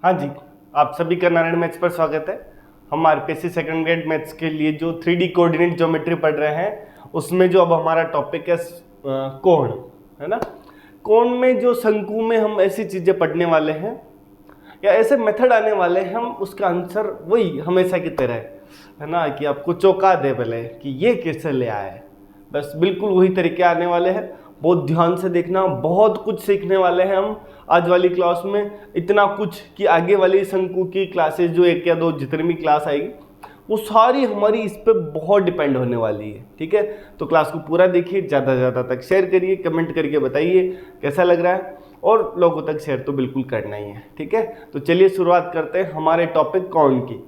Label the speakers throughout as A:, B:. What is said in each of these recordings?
A: हाँ जी, आप सभी का नारायण मैथ्स पर स्वागत है। हम आरपीएससी सेकंड ग्रेड मैथ्स के लिए जो 3D कोऑर्डिनेट ज्योमेट्री पढ़ रहे हैं उसमें जो अब हमारा टॉपिक है कोण, है ना। कोण में जो शंकु में हम ऐसी चीज़ें पढ़ने वाले हैं या ऐसे मेथड आने वाले हैं, हम उसका आंसर वही हमेशा की तरह है ना, कि आपको चौंका दे पहले कि ये कैसे ले आया है। बस बिल्कुल वही तरीके आने वाले हैं। बहुत ध्यान से देखना, बहुत कुछ सीखने वाले हैं हम आज वाली क्लास में। इतना कुछ कि आगे वाली शंकु की क्लासेस जो 1 या 2 जितनी भी क्लास आएगी वो सारी हमारी इस पे बहुत डिपेंड होने वाली है। ठीक है, तो क्लास को पूरा देखिए, ज़्यादा से ज़्यादा तक शेयर करिए, कमेंट करके बताइए कैसा लग रहा है, और लोगों तक शेयर तो बिल्कुल करना ही है। ठीक है, तो चलिए शुरुआत करते हैं हमारे टॉपिक कोण की,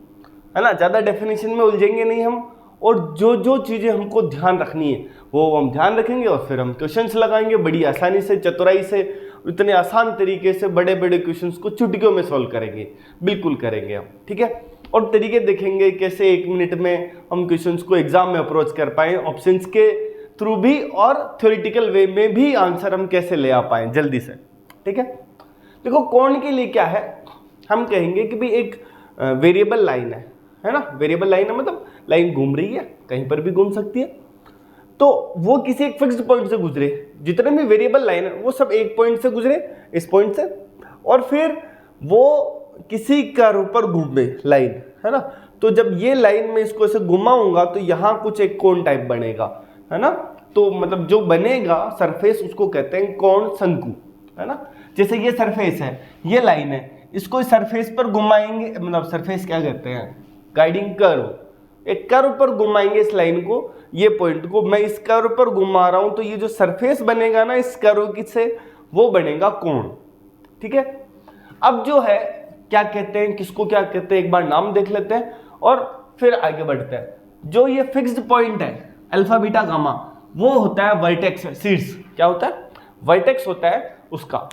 A: है ना। ज़्यादा डेफिनेशन में उलझेंगे नहीं हम, और जो जो चीज़ें हमको ध्यान रखनी है वो हम ध्यान रखेंगे, और फिर हम क्वेश्चंस लगाएंगे बड़ी आसानी से, चतुराई से, इतने आसान तरीके से बड़े बड़े क्वेश्चंस को चुटकियों में सॉल्व करेंगे, बिल्कुल करेंगे हम। ठीक है, और तरीके देखेंगे कैसे 1 मिनट में हम क्वेश्चंस को एग्जाम में अप्रोच कर पाएँ, ऑप्शंस के थ्रू भी और थ्योरेटिकल वे में भी आंसर हम कैसे ले आ पाएँ जल्दी से। ठीक है, देखो कोण के लिए क्या है, हम कहेंगे कि भाई एक वेरिएबल लाइन है ना। वेरिएबल लाइन है मतलब लाइन घूम रही है, कहीं पर भी घूम सकती है, तो वो किसी एक फिक्स्ड पॉइंट से गुजरे। जितने भी वेरिएबल लाइन है वो सब एक पॉइंट से गुजरे, इस पॉइंट से, और फिर वो किसी कर्व पर घूमे लाइन, है ना। तो जब ये लाइन में इसको ऐसे घुमाऊंगा तो यहाँ कुछ एक कोण टाइप बनेगा, है ना। तो मतलब जो बनेगा सरफेस उसको कहते हैं कोण शंकु, है ना। जैसे ये सरफेस है, ये लाइन है, इसको इस सरफेस पर घुमाएंगे, मतलब सरफेस क्या कहते हैं, गाइडिंग कर्व। एक कर्व पर घुमाएंगे इस लाइन को, ये पॉइंट को मैं इस कर्व पर घुमा रहा हूं, तो ये जो सरफेस बनेगा ना इस कर्व की से, वो बनेगा कोण। ठीक है, अब जो है क्या कहते हैं, किसको क्या कहते हैं, एक बार नाम देख लेते हैं और फिर आगे बढ़ते हैं। जो ये फिक्स्ड पॉइंट है अल्फा बीटा गामा, वो होता है वर्टेक्स, शीर्ष। क्या होता है, वर्टेक्स होता है उसका।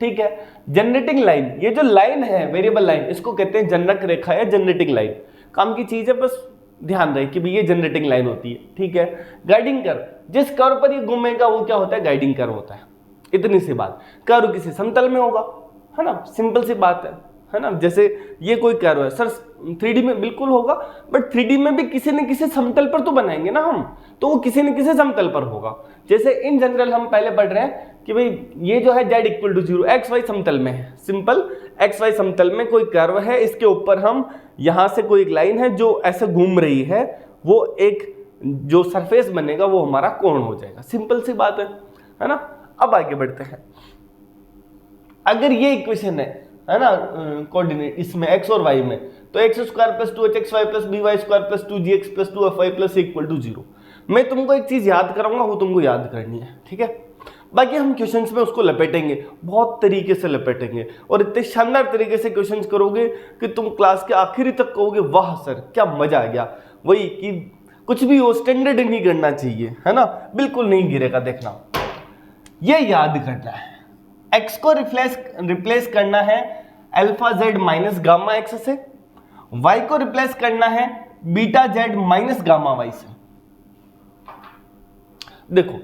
A: ठीक है, जनरेटिंग लाइन, ये जो लाइन है वेरिएबल लाइन, इसको कहते हैं जनक रेखा या जनरेटिंग लाइन। काम की चीज है, बस ध्यान रहे कि भाई ये जनरेटिंग लाइन होती है। ठीक है, गाइडिंग कर्व, जिस कर्व पर ये घूमेगा वो क्या होता है, गाइडिंग कर्व होता है। इतनी सी बात, कर्व किसी समतल में होगा, है ना, सिंपल सी बात है ना। जैसे ये कोई कर्व है सर, 3D में बिल्कुल होगा, बट 3D में भी किसी न किसी समतल पर तो बनाएंगे ना हम, तो वो किसी न किसी समतल पर होगा। जैसे इन जनरल हम पहले पढ़ रहे हैं कि भाई ये जो है z = 0 XY समतल में है, सिंपल XY समतल में कोई कर्व है, इसके ऊपर हम यहां से कोई एक लाइन है जो ऐसे घूम रही है, वो एक जो सरफेस बनेगा वो हमारा कोण हो जाएगा। सिंपल सी बात है ना। अब आगे बढ़ते हैं। अगर ये इक्वेशन है ना, कोऑर्डिनेट इसमें x और y में, तो x² + 2hxy + by² + 2gx + 2fy = 0। मैं तुमको एक चीज याद कराऊंगा, वो तुमको याद करनी है। ठीक है, बाकी हम क्वेश्चंस में उसको लपेटेंगे, बहुत तरीके से लपेटेंगे, और इतने शानदार तरीके से क्वेश्चंस करोगे कि तुम क्लास के आखिरी तक कहोगे वाह सर क्या मजा आ गया। वही कि कुछ भी हो स्टैंडर्ड नहीं करना चाहिए, है ना, बिल्कुल नहीं गिरेगा। देखना, ये याद करना है, x को रिप्लेस करना है alpha z minus gamma x से, y को रिप्लेस करना है beta z minus gamma y से। देखो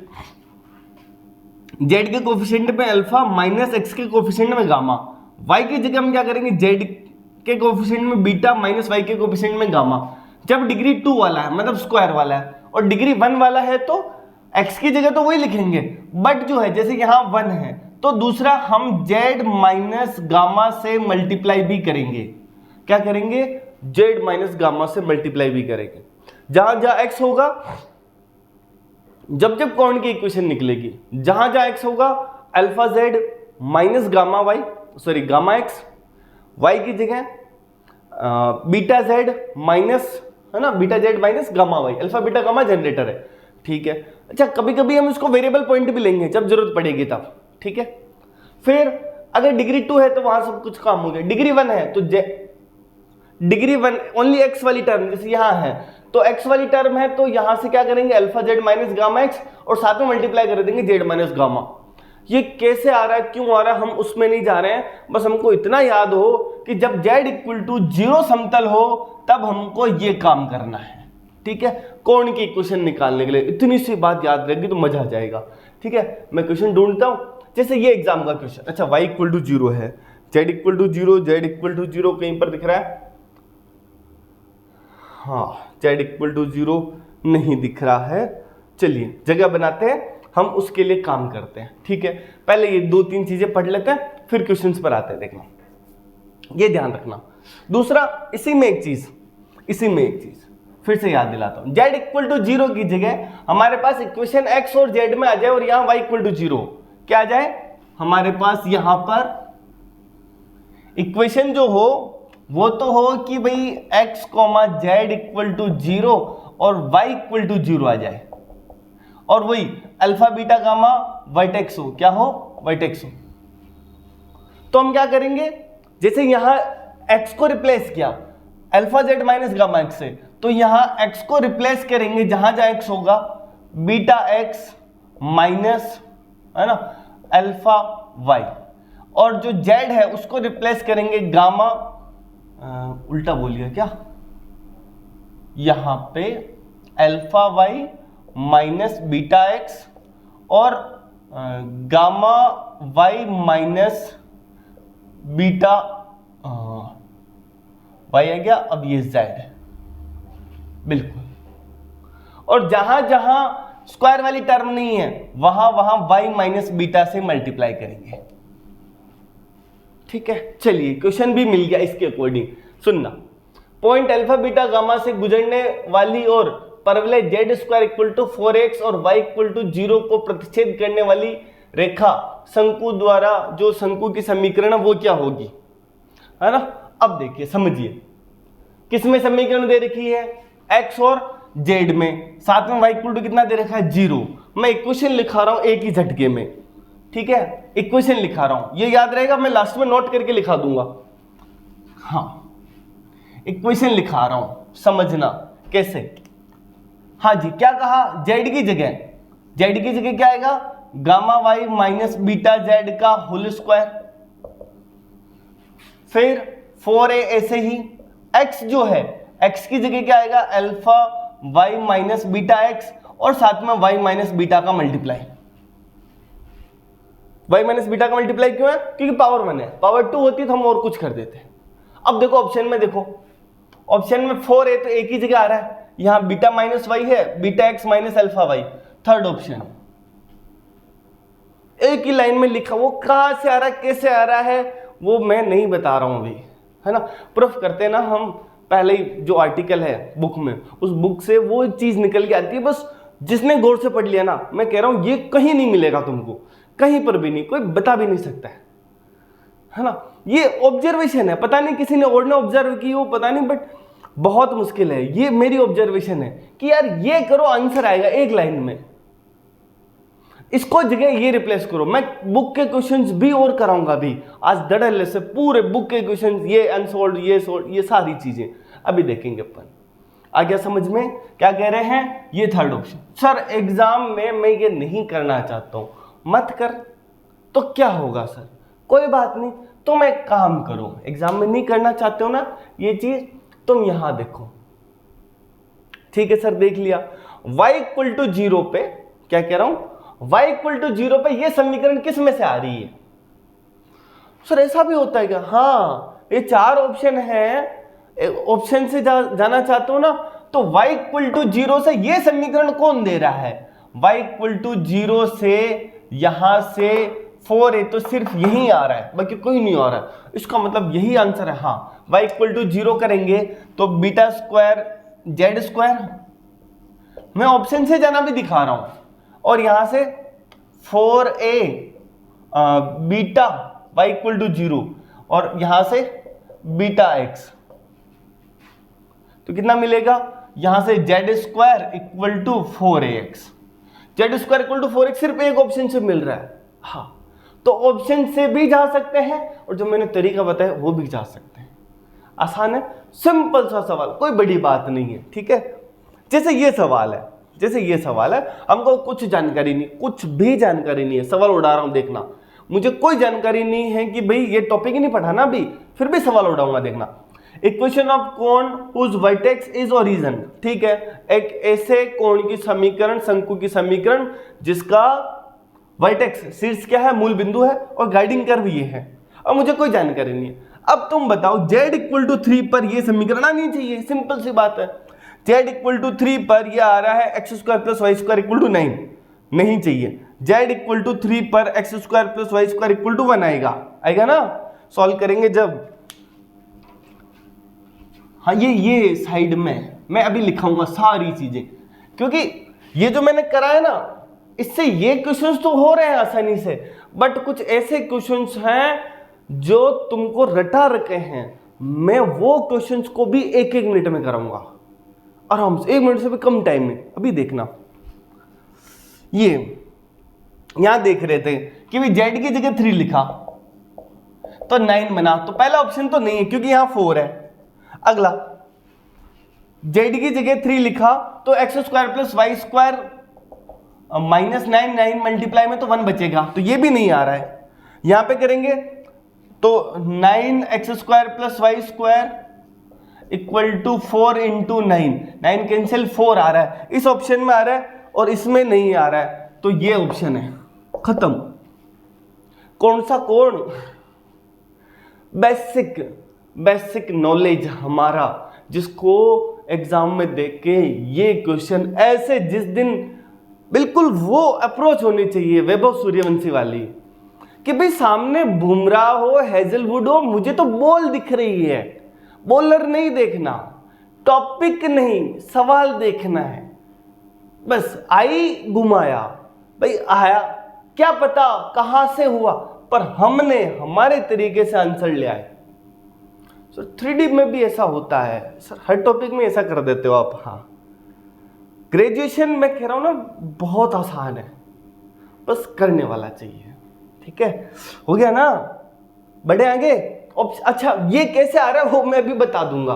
A: z के कोफिशिएंट में अल्फा माइनस x के कोफिशिएंट में गामा, y की जगह हम क्या करेंगे, z के कोफिशिएंट में बीटा माइनस y के कोफिशिएंट में गामा। जब डिग्री 2 वाला है मतलब स्क्वायर वाला है, और डिग्री 1 वाला है तो x की जगह तो वही लिखेंगे, बट जो है जैसे यहां 1 है तो दूसरा हम z माइनस गामा से मल्टीप्लाई भी करेंगे। क्या करेंगे, z माइनस गामा से मल्टीप्लाई भी करेंगे। जहां जहां x होगा, जब जब कोण की इक्वेशन निकलेगी, जहां जहां x होगा alpha z minus gamma y, sorry gamma x, y की जगह बीटा z माइनस, है ना, beta z minus gamma y। Alpha beta gamma generator है। ठीक है, अच्छा कभी कभी हम इसको वेरिएबल पॉइंट भी लेंगे जब जरूरत पड़ेगी तब। ठीक है, फिर अगर डिग्री 2 है तो वहां सब कुछ काम हो गया, डिग्री 1 है तो डिग्री 1 ओनली x वाली टर्म, जैसे यहां है तो x वाली टर्म है, तो यहां से क्या करेंगे alpha z minus gamma x, और साथ में मल्टीप्लाई कर देंगे z माइनस गामा। ये कैसे आ रहा है, क्यों आ रहा है, हम उसमें नहीं जा रहे हैं, बस हमको इतना याद हो कि जब z = 0 समतल हो तब हमको ये काम करना है। ठीक है, कोण की इक्वेशन निकालने के लिए इतनी सी बात याद रहेगी तो मजा आ जाएगा। ठीक है, मैं क्वेश्चन ढूंढता हूं, जैसे ये एग्जाम का क्वेश्चन। अच्छा y = 0 है, z equal to zero, z equal to zero कहीं पर दिख रहा है? हाँ, z इक्वल टू जीरो नहीं दिख रहा है। चलिए जगह बनाते हैं, हम उसके लिए काम करते हैं, ठीक है। पहले ये 2-3 चीजें पढ़ लेते हैं, फिर क्वेश्चंस पर आते हैं। देखना, ये ध्यान रखना। दूसरा, इसी में एक चीज फिर से याद दिलाता हूं, z इक्वल टू जीरो की जगह हमारे पास इक्वेशन x और z में आ जाए और यहां y इक्वल टू जीरो क्या आ जाए, हमारे पास यहां पर इक्वेशन जो हो वो तो हो कि भाई x, z equal to zero और y इक्वल टू जीरो आ जाए, और वही अल्फा बीटा गामा वर्टेक्स हो, क्या हो, वर्टेक्स हो। तो हम क्या करेंगे, जैसे यहां x को रिप्लेस किया alpha z minus gamma x से, तो यहां x को रिप्लेस करेंगे जहां जहां x होगा, बीटा x माइनस, है ना, अल्फा y, और जो z है उसको रिप्लेस करेंगे गामा, उल्टा बोलिए क्या, यहां पे alpha y minus beta x और gamma y minus beta y आ गया। अब ये z है बिल्कुल, और जहां जहां स्क्वायर वाली टर्म नहीं है वहां y माइनस बीटा से मल्टीप्लाई करेंगे, ठीक है। चलिए क्वेश्चन भी मिल गया इसके अकॉर्डिंग। सुनना, पॉइंट अल्फा बीटा गामा से गुजरने वाली और परवलय Z square equal to 4x और y इक्वल टू 0 को प्रतिच्छेद करने वाली रेखा शंकु द्वारा जो शंकु की समीकरण वो क्या होगी, है ना। अब देखिए समझिए, किसमें समीकरण दे रखी है, x और z में, साथ में y इक्वल टू कितना दे रखा है, 0। मैं इक्वेशन लिखा रहा हूं एक ही झटके में, ठीक है, इक्वेशन लिखा रहा हूं, ये याद रहेगा, मैं लास्ट में नोट करके लिखा दूंगा। हाँ, इक्वेशन लिखा रहा हूं, समझना कैसे। हाँ जी, क्या कहा, z की जगह क्या आएगा, gamma y minus beta z का होल स्क्वायर, फिर 4a ऐसे ही, x जो है x की जगह क्या आएगा, alpha y minus beta x और साथ में y माइनस बीटा का मल्टीप्लाई। y माइनस बीटा का मल्टीप्लाई क्यों है, क्योंकि पावर 1 है, पावर 2 होती तो हम और कुछ कर देते। अब देखो ऑप्शन में, देखो ऑप्शन में 4 है तो एक ही जगह आ रहा है, यहां बीटा माइनस वाई है, beta X minus alpha Y, third option एक ही लाइन में लिखा। वो कहां से आ रहा है, कैसे आ रहा है, वो मैं नहीं बता रहा हूं अभी, है ना। प्रूफ करते हैं ना हम, पहले ही जो आर्टिकल है बुक में, उस बुक से वो चीज निकल के आती है, बस जिसने गौर से पढ़ लिया ना, मैं कह रहा हूं ये कहीं नहीं मिलेगा तुमको, कहीं पर भी नहीं, कोई बता भी नहीं सकता है ना। ये ऑब्जर्वेशन है, पता नहीं किसी ने और ने ऑब्जर्व की हो, पता नहीं, बट बहुत मुश्किल है। ये मेरी ऑब्जर्वेशन है कि यार ये करो, आंसर आएगा एक लाइन में, इसको जगह ये रिप्लेस करो। मैं बुक के क्वेश्चंस भी और कराऊंगा अभी, आज धड़ल्ले से पूरे बुक के क्वेश्चंस, ये अनसोल्ड, ये सोल्ड, ये सारी चीजें अभी देखेंगे अपन। आ गया समझ में, क्या कह रहे हैं, ये थर्ड ऑप्शन। सर एग्जाम में मैं ये नहीं करना चाहता हूं, मत कर तो क्या होगा सर, कोई बात नहीं, तुम एक काम करो, एग्जाम में नहीं करना चाहते हो ना ये चीज, तुम यहां देखो, ठीक है सर, देख लिया y इक्वल टू 0 पे, क्या कह रहा हूं, y इक्वल टू 0 पे ये समीकरण किस में से आ रही है। सर ऐसा भी होता है क्या, हाँ, ये 4 ऑप्शन है, ऑप्शन से जाना चाहते हो ना, तो y इक्वल टू 0 से ये समीकरण कौन दे रहा है, y इक्वल टू 0 से यहां से 4 है तो सिर्फ यही आ रहा है, बाकी कोई नहीं आ रहा है, इसका मतलब यही आंसर है। हाँ, y इक्वल टू 0 करेंगे तो बीटा स्क्वायर जेड स्क्वायर, मैं ऑप्शन से जाना भी दिखा रहा हूं, और यहां से 4a beta y equal to 0 और यहां से बीटा x, तो कितना मिलेगा, यहां से Z square equal to 4ax, Z square equal to 4x सिर्फ एक ऑप्शन से मिल रहा है। हाँ, तो ऑप्शन से भी जा सकते हैं और जो मैंने तरीका बताया वो भी जा सकते हैं। आसान है, सिंपल सा सवाल, कोई बड़ी बात नहीं है, ठीक है। जैसे ये सवाल है, हमको कुछ जानकारी नहीं, कुछ भी जानकारी नहीं है, सवाल उड़ा रहा हूं, देखना, मुझे कोई जानकारी नहीं है कि भाई ये टॉपिक ही नहीं पढ़ाना अभी, फिर भी सवाल उड़ाऊंगा, देखना। इक्वेशन ऑफ कोण हुज वर्टेक्स इज ओरिजिन, ठीक है, एक ऐसे कोण की समीकरण, शंकु की समीकरण जिसका वर्टेक्स शीर्ष क्या है, मूल बिंदु है, और गाइडिंग कर्व ये है। और मुझे कोई जानकारी नहीं है। अब तुम बताओ z इक्वल टू 3 पर ये समीकरण आनी चाहिए, सिंपल सी बात है। z इक्वल टू 3 पर ये आ रहा है X square plus Y square equal to 9, नहीं चाहिए। z इक्वल टू 3 पर X square plus Y square equal to 1 आएगा ना, सॉल्व करेंगे जब। हाँ ये साइड में मैं अभी लिखाऊंगा सारी चीजें, क्योंकि ये जो मैंने करा है ना, इससे ये क्वेश्चंस तो हो रहे हैं आसानी से, बट कुछ ऐसे क्वेश्चंस हैं जो तुमको रटा रखे हैं। मैं वो क्वेश्चंस को भी एक एक मिनट में कराऊंगा आराम से, 1 मिनट से भी कम टाइम में। अभी देखना, ये यहां देख रहे थे कि भाई z की जगह 3 लिखा तो 9 बना, तो पहला ऑप्शन तो नहीं है क्योंकि यहां 4 है। अगला z की जगह 3 लिखा तो x square plus Y square minus 9 multiply में तो 1 बचेगा, तो ये भी नहीं आ रहा है। यहां पे करेंगे तो 9 x square plus Y square equal to 4 into 9 cancel 4 आ रहा है, इस ऑप्शन में आ रहा है और इसमें नहीं आ रहा है, तो ये ऑप्शन है, खत्म। कौन सा कोण? बेसिक नॉलेज हमारा, जिसको एग्जाम में देख के ये क्वेश्चन ऐसे जिस दिन बिल्कुल वो अप्रोच होनी चाहिए वैभव सूर्यवंशी वाली, कि भाई सामने बुमराह हो, हेजलवुड हो, मुझे तो बॉल दिख रही है, बॉलर नहीं देखना, टॉपिक नहीं, सवाल देखना है। बस आई घुमाया, भाई आया, क्या पता कहां से हुआ, पर हमने हमारे तरीके से आंसर ले आए। सर 3D में भी ऐसा होता है सर, हर टॉपिक में ऐसा कर देते हो आप। हाँ, ग्रेजुएशन में कह रहा हूं ना, बहुत आसान है, बस करने वाला चाहिए। ठीक है, हो गया ना, बढ़े आगे। अच्छा ये कैसे आ रहा है वो मैं भी बता दूंगा,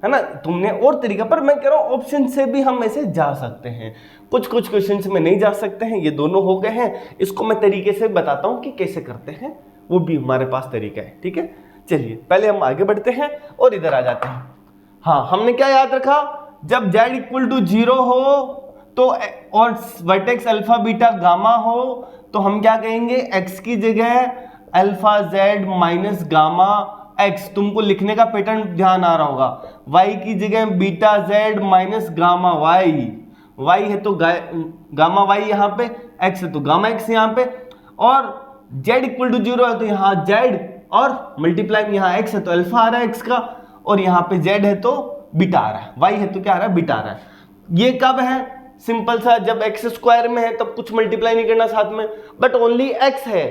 A: है ना। तुमने और तरीका, पर मैं कह रहा हूं ऑप्शन से भी हम ऐसे जा सकते हैं, कुछ क्वेश्चन में नहीं जा सकते हैं, ये दोनों हो गए हैं। इसको मैं तरीके से बताता हूं कि कैसे करते हैं, वो भी हमारे पास तरीका है। ठीक है, चलिए पहले हम आगे बढ़ते हैं और इधर आ जाते हैं। हाँ, हमने क्या याद रखा, जब z इक्वल टू 0 हो तो और वर्टेक्स अल्फा बीटा गामा हो तो हम क्या कहेंगे, x की जगह alpha z minus gamma x, तुमको लिखने का पैटर्न ध्यान आ रहा होगा, y की जगह beta z minus gamma y है तो गामा y यहाँ पे, x है तो गामा x यहाँ पे, और z इक्वल टू 0 है तो यहाँ z और मल्टीप्लाई यहाँ x है तो अल्फा आ रहा है x का, और यहाँ पे z है तो बीटा आ रहा है, y है तो क्या आ रहा है, बीटा आ रहा है। ये कब है, सिंपल सा, जब x स्क्वायर में है तब कुछ मल्टीप्लाई नहीं करना साथ में, बट ओनली x है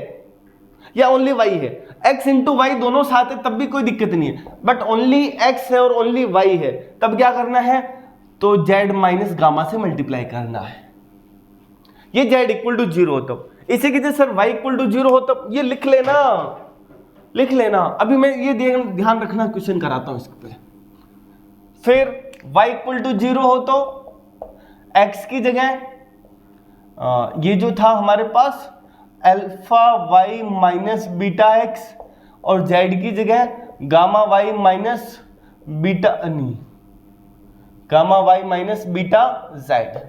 A: या ओनली y है, x इंटू वाई दोनों साथ है तब भी कोई दिक्कत नहीं है, बट ओनली x है और ओनली y है, तब क्या करना है, तो z माइनस गामा से मल्टीप्लाई करना है। ये z इक्वल टू 0 हो तब, इसी की जैसे सर y इक्वल टू 0 हो तब, ये लिख लेना। अभी मैं ये ध्यान रखना, क्वेश्चन कराता हूं इसके पे। फिर y इक्वल टू 0 हो तो x की जगह ये जो था हमारे पास alpha y minus beta x, और z की जगह gamma y minus beta gamma y minus beta z।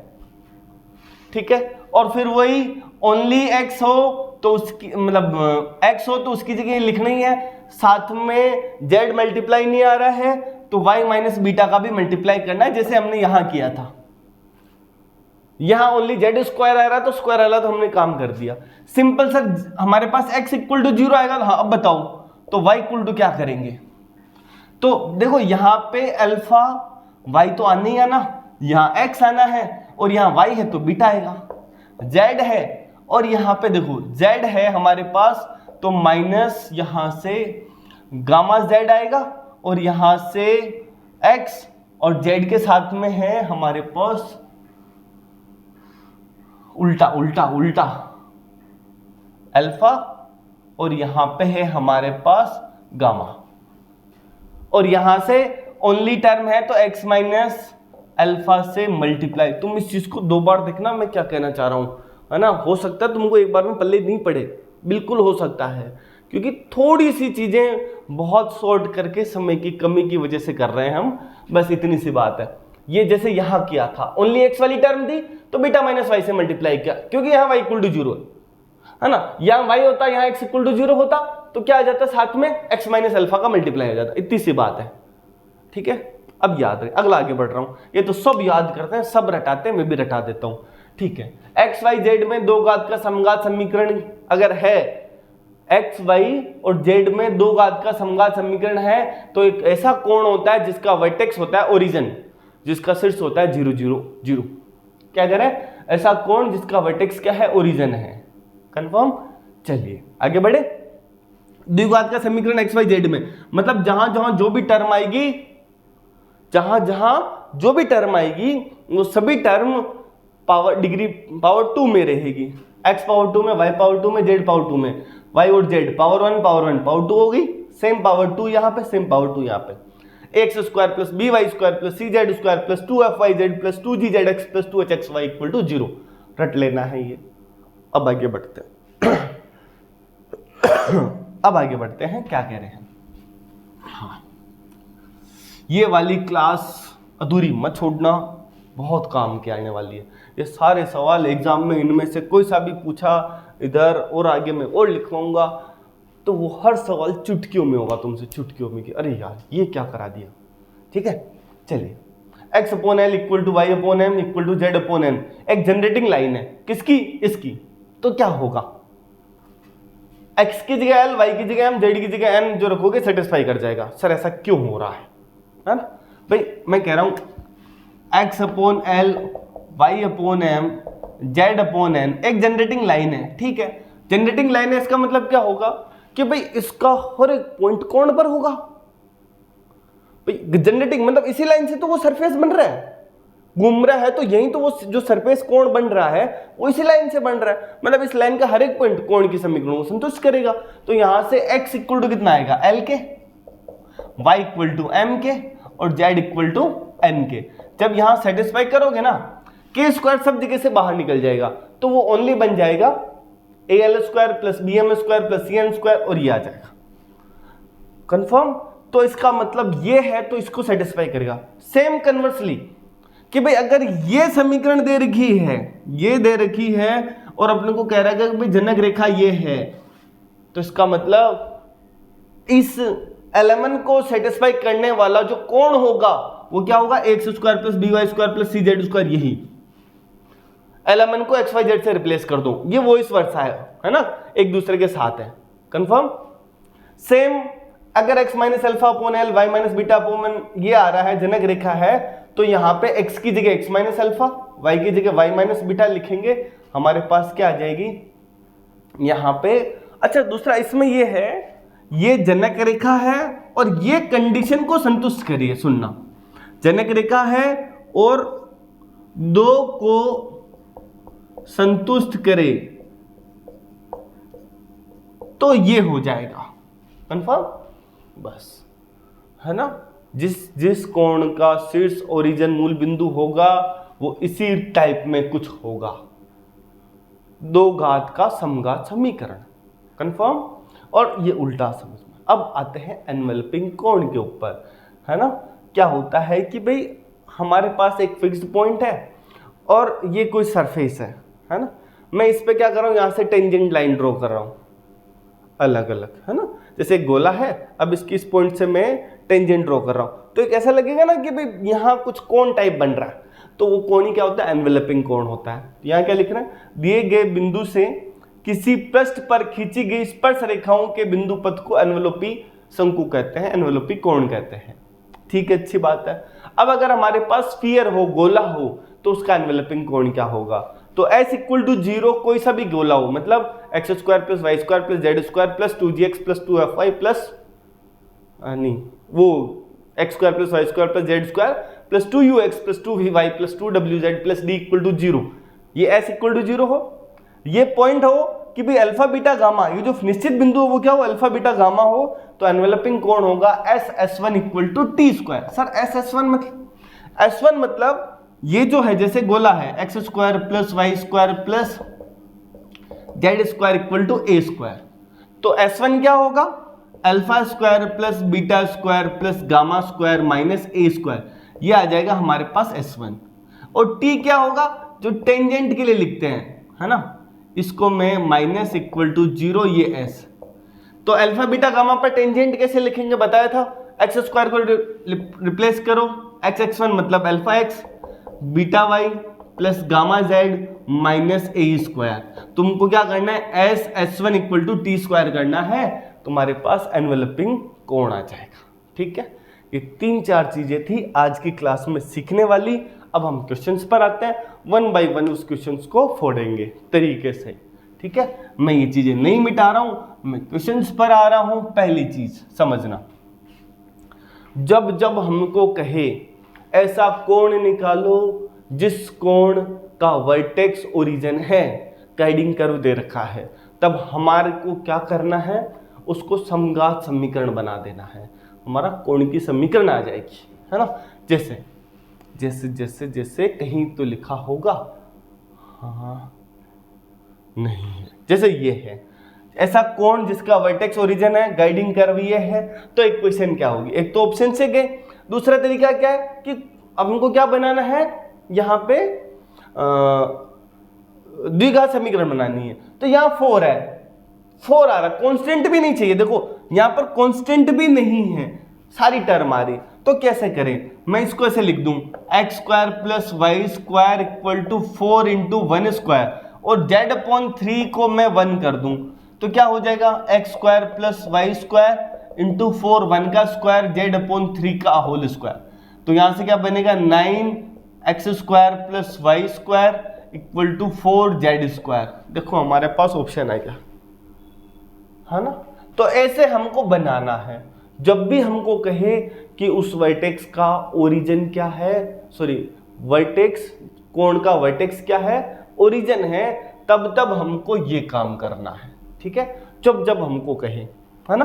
A: ठीक है, और फिर वही ओनली x हो तो उसकी मतलब x हो तो उसकी जगह लिखना ही है, साथ में z मल्टीप्लाई नहीं आ रहा है तो y माइनस बीटा का भी मल्टीप्लाई करना है, जैसे हमने यहां किया था। यहां ओनली z स्क्वायर आ रहा तो स्क्वायर आ रहा तो हमने काम कर दिया सिंपल। सर हमारे पास x इक्वल टू 0 आएगा, हाँ अब बताओ तो y इक्वल टू क्या करेंगे, तो देखो यहां पे अल्फा y तो आना ही आना, यहां x आना है और यहां y है तो बीटा आएगा, z है और यहां पे देखो z है हमारे पास तो माइनस यहां से गामा z आएगा, और यहां से x और z के साथ में है हमारे पास उल्टा अल्फा, और यहां पे है हमारे पास गामा, और यहां से ओनली टर्म है तो x माइनस अल्फा से मल्टीप्लाई। तुम इस चीज को 2 बार देखना मैं क्या कहना चाह रहा हूं, है ना। हो सकता है तुमको एक बार में पल्ले नहीं पड़े, बिल्कुल हो सकता है, क्योंकि थोड़ी सी चीजें बहुत शॉर्ट करके समय की कमी की वजह से कर रहे हैं हम, बस इतनी सी बात है। ये जैसे यहां किया था, ओनली x वाली टर्म थी तो बीटा माइनस वाई से मल्टीप्लाई किया, क्योंकि यहां y इक्वल टू 0 है ना, यहां y होता, यहां x इक्वल टू 0 होता तो क्या आ जाता है साथ में x माइनस अल्फा का मल्टीप्लाई हो जाता है। इतनी सी बात है, ठीक है। अब याद रहे, अगला आगे बढ़ रहा हूं, ये तो सब याद करते हैं, सब रटाते हैं, मैं भी रटा देता हूं, ठीक है। एक्स वाई जेड में दो घात का समघात समीकरण अगर है, एक्स वाई और जेड में दो घात का समघात समीकरण है, तो एक ऐसा कोण होता है जिसका वर्टेक्स होता है ओरिजिन, जिसका शीर्ष होता है 0 0 0। क्या करें, ऐसा कोण जिसका वर्टेक्स क्या है, ओरिजिन है। कंफर्म। चलिए आगे बढ़े। द्विघात का समीकरण एक्स वाई जेड में, मतलब जहां जहां जो भी टर्म आएगी, जहां जहां जो भी टर्म आएगी वो सभी टर्म पावर डिग्री पावर 2 में रहेगी। x पावर 2 में, y पावर 2 में, z पावर 2 में, y और z पावर 1 पावर 2 होगी, सेम पावर 2 यहाँ पे, सेम पावर 2 यहाँ पे। X square plus B Y square plus C Z square plus 2f(y)z plus 2g(z)x plus 2h(x)y equal to 0 रट लेना है ये। अब आगे बढ़ते हैं अब आगे बढ़ते हैं, क्या कह रहे हैं। हाँ, ये वाली क्लास अधूरी मत छोड़ना, बहुत काम के आने वाली है। ये सारे सवाल एग्जाम में इनमें से कोई सा भी पूछा इधर और आगे में और लिखवाऊंगा, तो वो हर सवाल चुटकियों में होगा तुमसे, चुटकियों में कि अरे यार ये क्या करा दिया। ठीक है, चलिए x upon l equal to y upon m equal to z upon n एक जनरेटिंग लाइन है, किसकी, इसकी। तो क्या होगा, x की जगह एल, y की जगह एम, जेड की जगह एन जो रखोगे सेटिस्फाई कर जाएगा। सर ऐसा क्यों हो रहा है ना भाई, मैं कह रहा हूं x upon l, y upon m, z upon n एक जनरेटिंग लाइन है, ठीक है। जनरेटिंग लाइन है, इसका मतलब क्या होगा कि भाई इसका हर एक पॉइंट कौन पर होगा। भाई जनरेटिंग मतलब इसी लाइन से तो वो सरफेस बन रहा है, घूम रहा है, तो यही तो वो जो सरफेस कोण बन रहा है वो इसी लाइन से बन रहा है। मतलब इस लाइन का हर एक पॉइंट कोण की समीकरणों को संतुष्ट करेगा। तो यहां से x इक्वल टू कितना आएगा, l के, y इक्वल टू m के और z इक्वल टू n के। जब यहां सेटिस्फाई करोगे ना, k स्क्वायर सब जगह से बाहर निकल जाएगा, तो वो ओनली बन जाएगा al square plus bm square plus cn square और ये आ जाएगा। कंफर्म। तो इसका मतलब ये है, तो इसको सेटिस्फाई करेगा। सेम कन्वर्सली कि भाई अगर ये समीकरण दे रखी है, ये दे रखी है और अपने को कह रहा है कि भाई जनक रेखा ये है, तो इसका मतलब इस एलिमेंट को सेटिस्फाई करने वाला जो कोण होगा वो क्या होगा, X square plus B Y square plus सी जेड स्क्वायर। यही एलिमेंट को एक्स वाई जेड से रिप्लेस कर दो, ये वो इस वर्षा है ना, एक दूसरे के साथ है। कंफर्म। सेम अगर x minus alpha upon l, y minus beta upon ये आ रहा है, जनक रेखा है, तो यहां पे x की जगह x माइनस अल्फा, y की जगह y माइनस बीटा लिखेंगे, हमारे पास क्या आ जाएगी यहां पे। अच्छा दूसरा इसमें ये है, ये जनक रेखा है और ये कंडीशन को संतुष्ट करिए, सुनना, जनक रेखा है और दो को संतुष्ट करे तो ये हो जाएगा। कंफर्म। बस है ना, जिस कोण का शीर्ष ओरिजिन मूल बिंदु होगा वो इसी टाइप में कुछ होगा, दो घात का समघात समीकरण। कंफर्म। और ये उल्टा समझ में। अब आते हैं एनवेलपिंग कोण के ऊपर, है ना। क्या होता है कि भाई हमारे पास एक फिक्स्ड पॉइंट है और ये कोई सरफेस है ना, मैं इस पे क्या कर रहा हूं, यहां से टेंजेंट लाइन ड्रॉ कर रहा हूं अलग अलग, है ना। जैसे एक गोला है, अब इसकी इस पॉइंट से मैं टेंजेंट ड्रॉ कर रहा हूं, तो एक ऐसा लगेगा ना कि भाई यहां कुछ कोण टाइप बन रहा है, तो वो कोण ही क्या होता है, एनवेलपिंग कोण होता है। यहां क्या लिख रहे हैं, दिए गए बिंदु से किसी पृष्ठ पर खींची गई स्पर्श रेखाओं के बिंदु पथ को एनवेलोपी शंकु कहते हैं, एनवेलोपी कोण कहते हैं। ठीक है, अच्छी बात है। अब अगर हमारे पास स्फीयर हो, गोला हो, तो उसका एनवेलपिंग कोण क्या होगा, तो s इक्वल टू 0 कोई सा भी गोला हो, मतलब x square plus Y square plus Z square plus 2gx plus 2fy plus नहीं वो x square plus Y square plus Z square plus 2ux plus 2vy plus 2wz plus d equal to 0, ये s equal to 0 हो, ये point हो कि भाई alpha beta gamma, ये जो निश्चित बिंदु हो वो क्या हो, अल्फा बीटा गामा हो, तो एनवेलपिंग कोण होगा s(s1) equal to t square. Sir s1 मतलब ये जो है, जैसे गोला है X square plus Y square plus Z square equal to A square, तो s1 क्या होगा, alpha square plus beta square plus gamma square minus A square, ये आ जाएगा हमारे पास s1। और t क्या होगा, जो टेंजेंट के लिए लिखते हैं, है ना, इसको मैं माइनस इक्वल टू 0 ये s, तो अल्फा बीटा गामा पर टेंजेंट कैसे लिखेंगे बताया था, एक्स स्क्वायर को रिप्लेस करो, एक्स x1 मतलब alpha X, beta Y plus gamma Z minus A square. तुमको क्या करना है, S S one equal to T square करना है, तुम्हारे पास एनवेलपिंग कोण आ जाएगा। ठीक है, ये 3-4 चीजें थी आज की क्लास में सीखने वाली। अब हम क्वेश्चंस पर आते हैं, 1 बाय 1 उस क्वेश्चंस को फोड़ेंगे तरीके से। ठीक है, मैं ये चीजें नहीं मिटा रहा हूं, मैं क्वेश्चंस पर आ रहा हूं। पहली चीज समझना, जब जब हमको कहे ऐसा कोण निकालो जिस कोण का वर्टेक्स ओरिजिन है, गाइडिंग कर्व दे रखा है, तब हमारे को क्या करना है, उसको समघात समीकरण बना देना है, हमारा कोण की समीकरण आ जाएगी, है ना। जैसे जैसे जैसे जैसे कहीं तो लिखा होगा, हाँ नहीं है, जैसे ये है ऐसा कोण जिसका वर्टेक्स ओरिजिन है, गाइडिंग कर्व ये है, तो इक्वेशन क्या होगी, एक तो ऑप्शन से गए, दूसरा तरीका क्या है कि अब हमको क्या बनाना है, यहाँ पे द्विघात समीकरण बनानी है। तो यहाँ 4 है, 4 आ रहा, कांस्टेंट भी नहीं चाहिए, देखो यहाँ पर कांस्टेंट भी नहीं है, सारी टर्म आ रही, तो कैसे करें, मैं इसको ऐसे लिख दूं, x square plus Y square equal to 4 into 1 square, और z/3 को मैं 1 कर दूं, तो क्या हो जाएगा, x square plus Y square into 4 1 का स्क्वायर z/3 का होल स्क्वायर। तो यहां से क्या बनेगा, 9x square plus Y square equal to 4z square. देखो हमारे पास ऑप्शन आएगा, है ना। तो ऐसे हमको बनाना है, जब भी हमको कहे कि उस वर्टेक्स का ओरिजिन क्या है, सॉरी वर्टेक्स, कोण का वर्टेक्स क्या है, ओरिजिन है, तब तब हमको ये काम करना है। ठीक है, जब जब हमको कहे, है ना।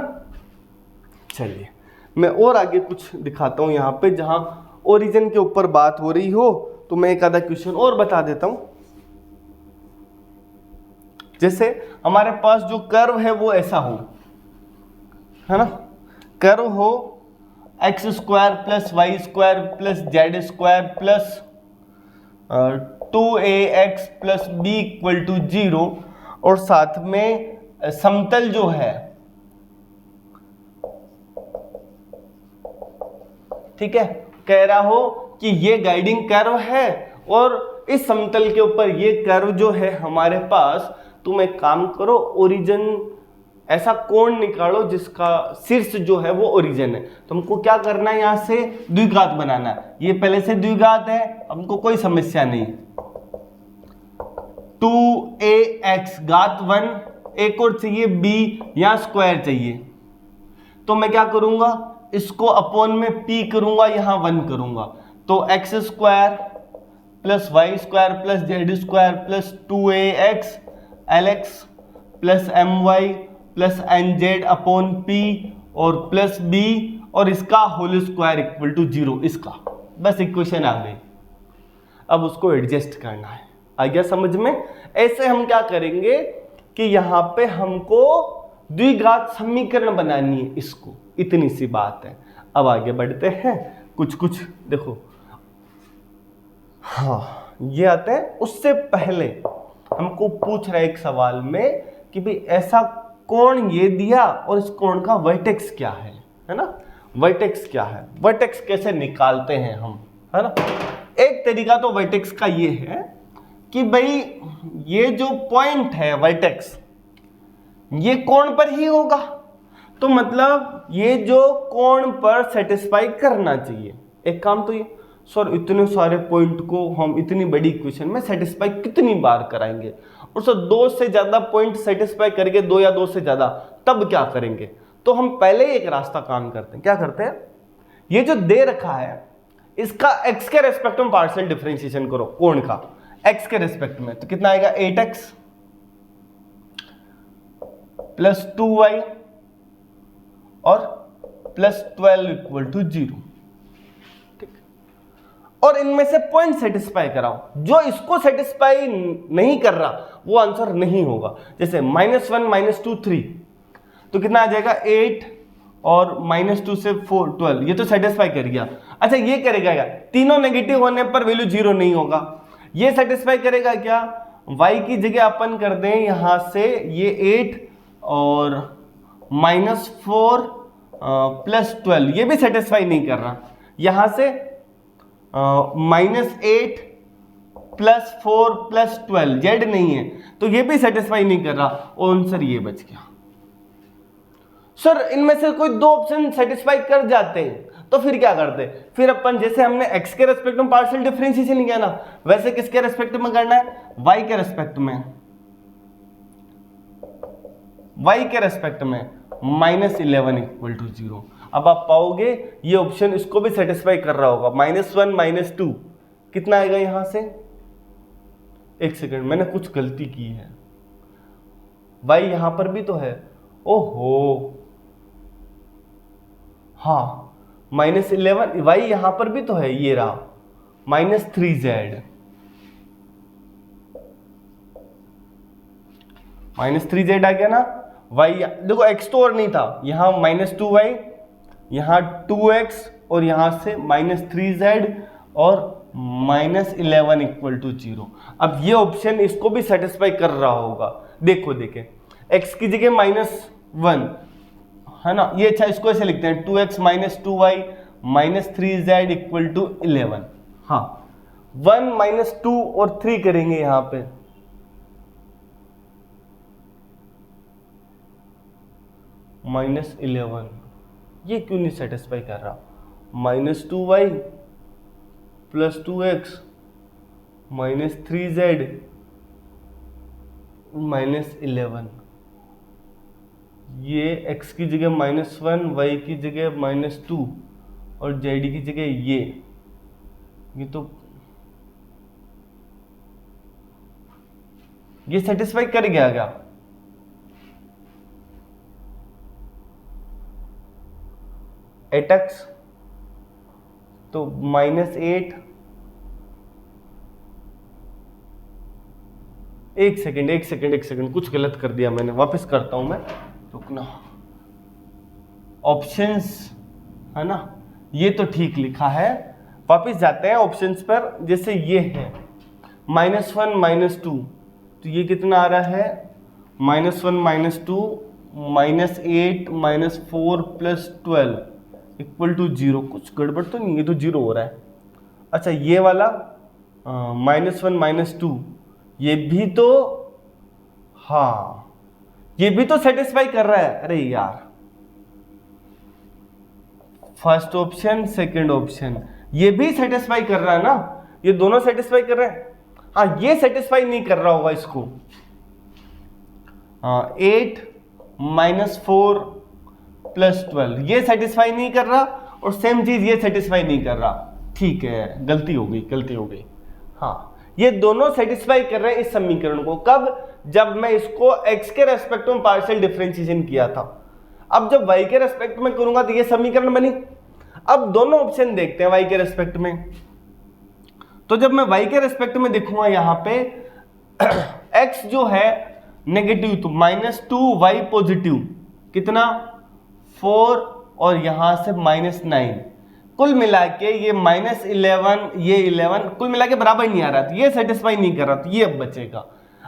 A: चलिए मैं और आगे कुछ दिखाता हूं यहाँ पे, जहां ओरिजिन के ऊपर बात हो रही हो, तो मैं एक आधा क्वेश्चन और बता देता हूं। जैसे हमारे पास जो कर्व है वो ऐसा हो, है ना, कर्व हो x square plus Y square plus Z square plus 2ax plus b equal to 0, और साथ में समतल जो है, ठीक है, कह रहा हो कि ये गाइडिंग कर्व है और इस समतल के ऊपर ये कर्व जो है हमारे पास, तुम एक काम करो, ओरिजिन ऐसा कोण निकालो जिसका शीर्ष जो है वो ओरिजिन है। तुमको क्या करना है, यहां से द्विघात बनाना है, ये पहले से द्विघात है, हमको कोई समस्या नहीं। 2ax घात 1, एक और चाहिए b, या स्क्वायर चाहिए, तो मैं क्या करूंगा, इसको अपॉन में p करूंगा, यहां 1 करूंगा, तो x square plus Y square plus Z square plus 2ax lx plus my plus nz upon p और प्लस b, और इसका होल स्क्वायर इक्वल टू 0, इसका बस इक्वेशन आ गई। अब उसको एडजस्ट करना है, आ गया समझ में। ऐसे हम क्या करेंगे कि यहाँ पे हमको द्विघात समीकरण बनानी है, इसको, इतनी सी बात है। अब आगे बढ़ते हैं, कुछ कुछ देखो, हाँ ये आते हैं। उससे पहले हमको पूछ रहा है एक सवाल में कि भाई ऐसा कोण ये दिया और इस कोण का वर्टेक्स क्या है ना, वर्टेक्स क्या है, वर्टेक्स कैसे निकालते हैं हम, है ना। एक तरीका तो वर्टेक्स का ये है कि भाई ये जो पॉइंट है वर्टेक्स, ये कोण पर ही होगा, तो मतलब ये जो कोण पर सेटिस्फाई करना चाहिए। एक काम तो ये, सर इतने सारे पॉइंट को हम इतनी बड़ी इक्वेशन में सेटिस्फाई कितनी बार कराएंगे, और सर 2 से ज्यादा पॉइंट सेटिस्फाई करके, 2 या 2 से ज्यादा, तब क्या करेंगे। तो हम पहले एक रास्ता काम करते हैं, क्या करते हैं, ये जो दे रखा है इसका x के रेस्पेक्ट में पार्शियल डिफरेंशिएशन करो, कोण का x के रेस्पेक्ट में, तो कितना आएगा, 8x प्लस 2y और प्लस 12 इक्वल टू 0। और इनमें से पॉइंट सेटिस्फाई कराओ, जो इसको सेटिस्फाई नहीं कर रहा वो आंसर नहीं होगा। जैसे -1 -2 3, तो कितना आ जाएगा, 8 और -2 से 4 12, ये तो सेटिस्फाई कर गया। अच्छा ये करेगा क्या, तीनों नेगेटिव होने पर वैल्यू 0 नहीं होगा, ये सेटिस्फाई करेगा क्या, y की जगह अपन कर दें यहां से ये 8 और -4 +12 ये भी सेटिस्फाई नहीं कर रहा। यहां से -8 +4 +12 जेड नहीं है तो ये भी सेटिस्फाई नहीं कर रहा, और आंसर ये बच गया। सर इनमें से कोई दो ऑप्शन सेटिस्फाई कर जाते हैं तो फिर क्या करते? फिर अपन जैसे हमने x के रेस्पेक्ट में पार्शियल डिफरेंशिएशन किया ना, वैसे किसके रेस्पेक्ट में करना है? y के रेस्पेक्ट में। y के रेस्पेक्ट में -11 = 0। अब आप पाओगे ये ऑप्शन इसको भी सेटिस्फाई कर रहा होगा। -1 -2 कितना आएगा यहां से? एक सेकंड, मैंने कुछ गलती की है। y यहां पर भी तो है। ओहो हाँ, -11 y यहां पर भी तो है, ये रहा -3z -3z आ गया ना। y देखो x तो और नहीं था, यहां -2y, यहां 2x और यहां से -3z और -11 = 0। अब ये ऑप्शन इसको भी सेटिस्फाई कर रहा होगा। देखो देखें, x की जगह -1 है ना, ये अच्छा इसको ऐसे लिखते हैं 2x - 2y -3z = 11। हाँ 1 - 2 और 3 करेंगे यहां पे, -11 ये क्यों नहीं सेटिस्फाई कर रहा? -2y + 2x -3z -11, ये x की जगह -1, y की जगह -2 और z की जगह ये तो ये सेटिस्फाई कर गया क्या? x तो -8, एक सेकंड कुछ गलत कर दिया मैंने, वापस करता हूं मैं, रुकना। ऑप्शंस है ना, ये तो ठीक लिखा है, वापस जाते हैं ऑप्शंस पर। जैसे ये है -1 -2 तो ये कितना आ रहा है? -1 -2 -8 -4 + 12 = 0। कुछ गड़बड़ तो नहीं, ये तो 0 हो रहा है। अच्छा ये वाला -1 -2 ये भी तो, हाँ ये भी तो सेटिस्फाई कर रहा है। अरे यार, फर्स्ट ऑप्शन सेकंड ऑप्शन ये भी सेटिस्फाई कर रहा है ना, ये दोनों सेटिस्फाई कर रहे हैं। हाँ ये सेटिस्फाई नहीं कर रहा होगा इसको। 8 -4 + 12 ये सेटिस्फाई नहीं कर रहा, और सेम चीज ये सेटिस्फाई नहीं कर रहा। ठीक है, गलती हो गई। हाँ ये दोनों सेटिस्फाई कर रहे हैं इस समीकरण को। कब? जब मैं इसको x के रेस्पेक्ट में पार्शियल डिफरेंशिएशन किया था। अब जब y के रेस्पेक्ट में करूंगा तो ये समीकरण बनी। अब दोनों ऑप्शन देखते हैं y के रेस्पेक्ट में। तो जब मैं y के रेस्पेक्ट में देखूंगा यहां पे x जो है नेगेटिव, तो -2y पॉजिटिव कितना 4 और यहां से -9, कुल मिला के ये -11 ये 11 कुल मिला के बराबर नहीं आ रहा था, ये सेटिस्फाई नहीं कर रहा था, ये अब बचेगा।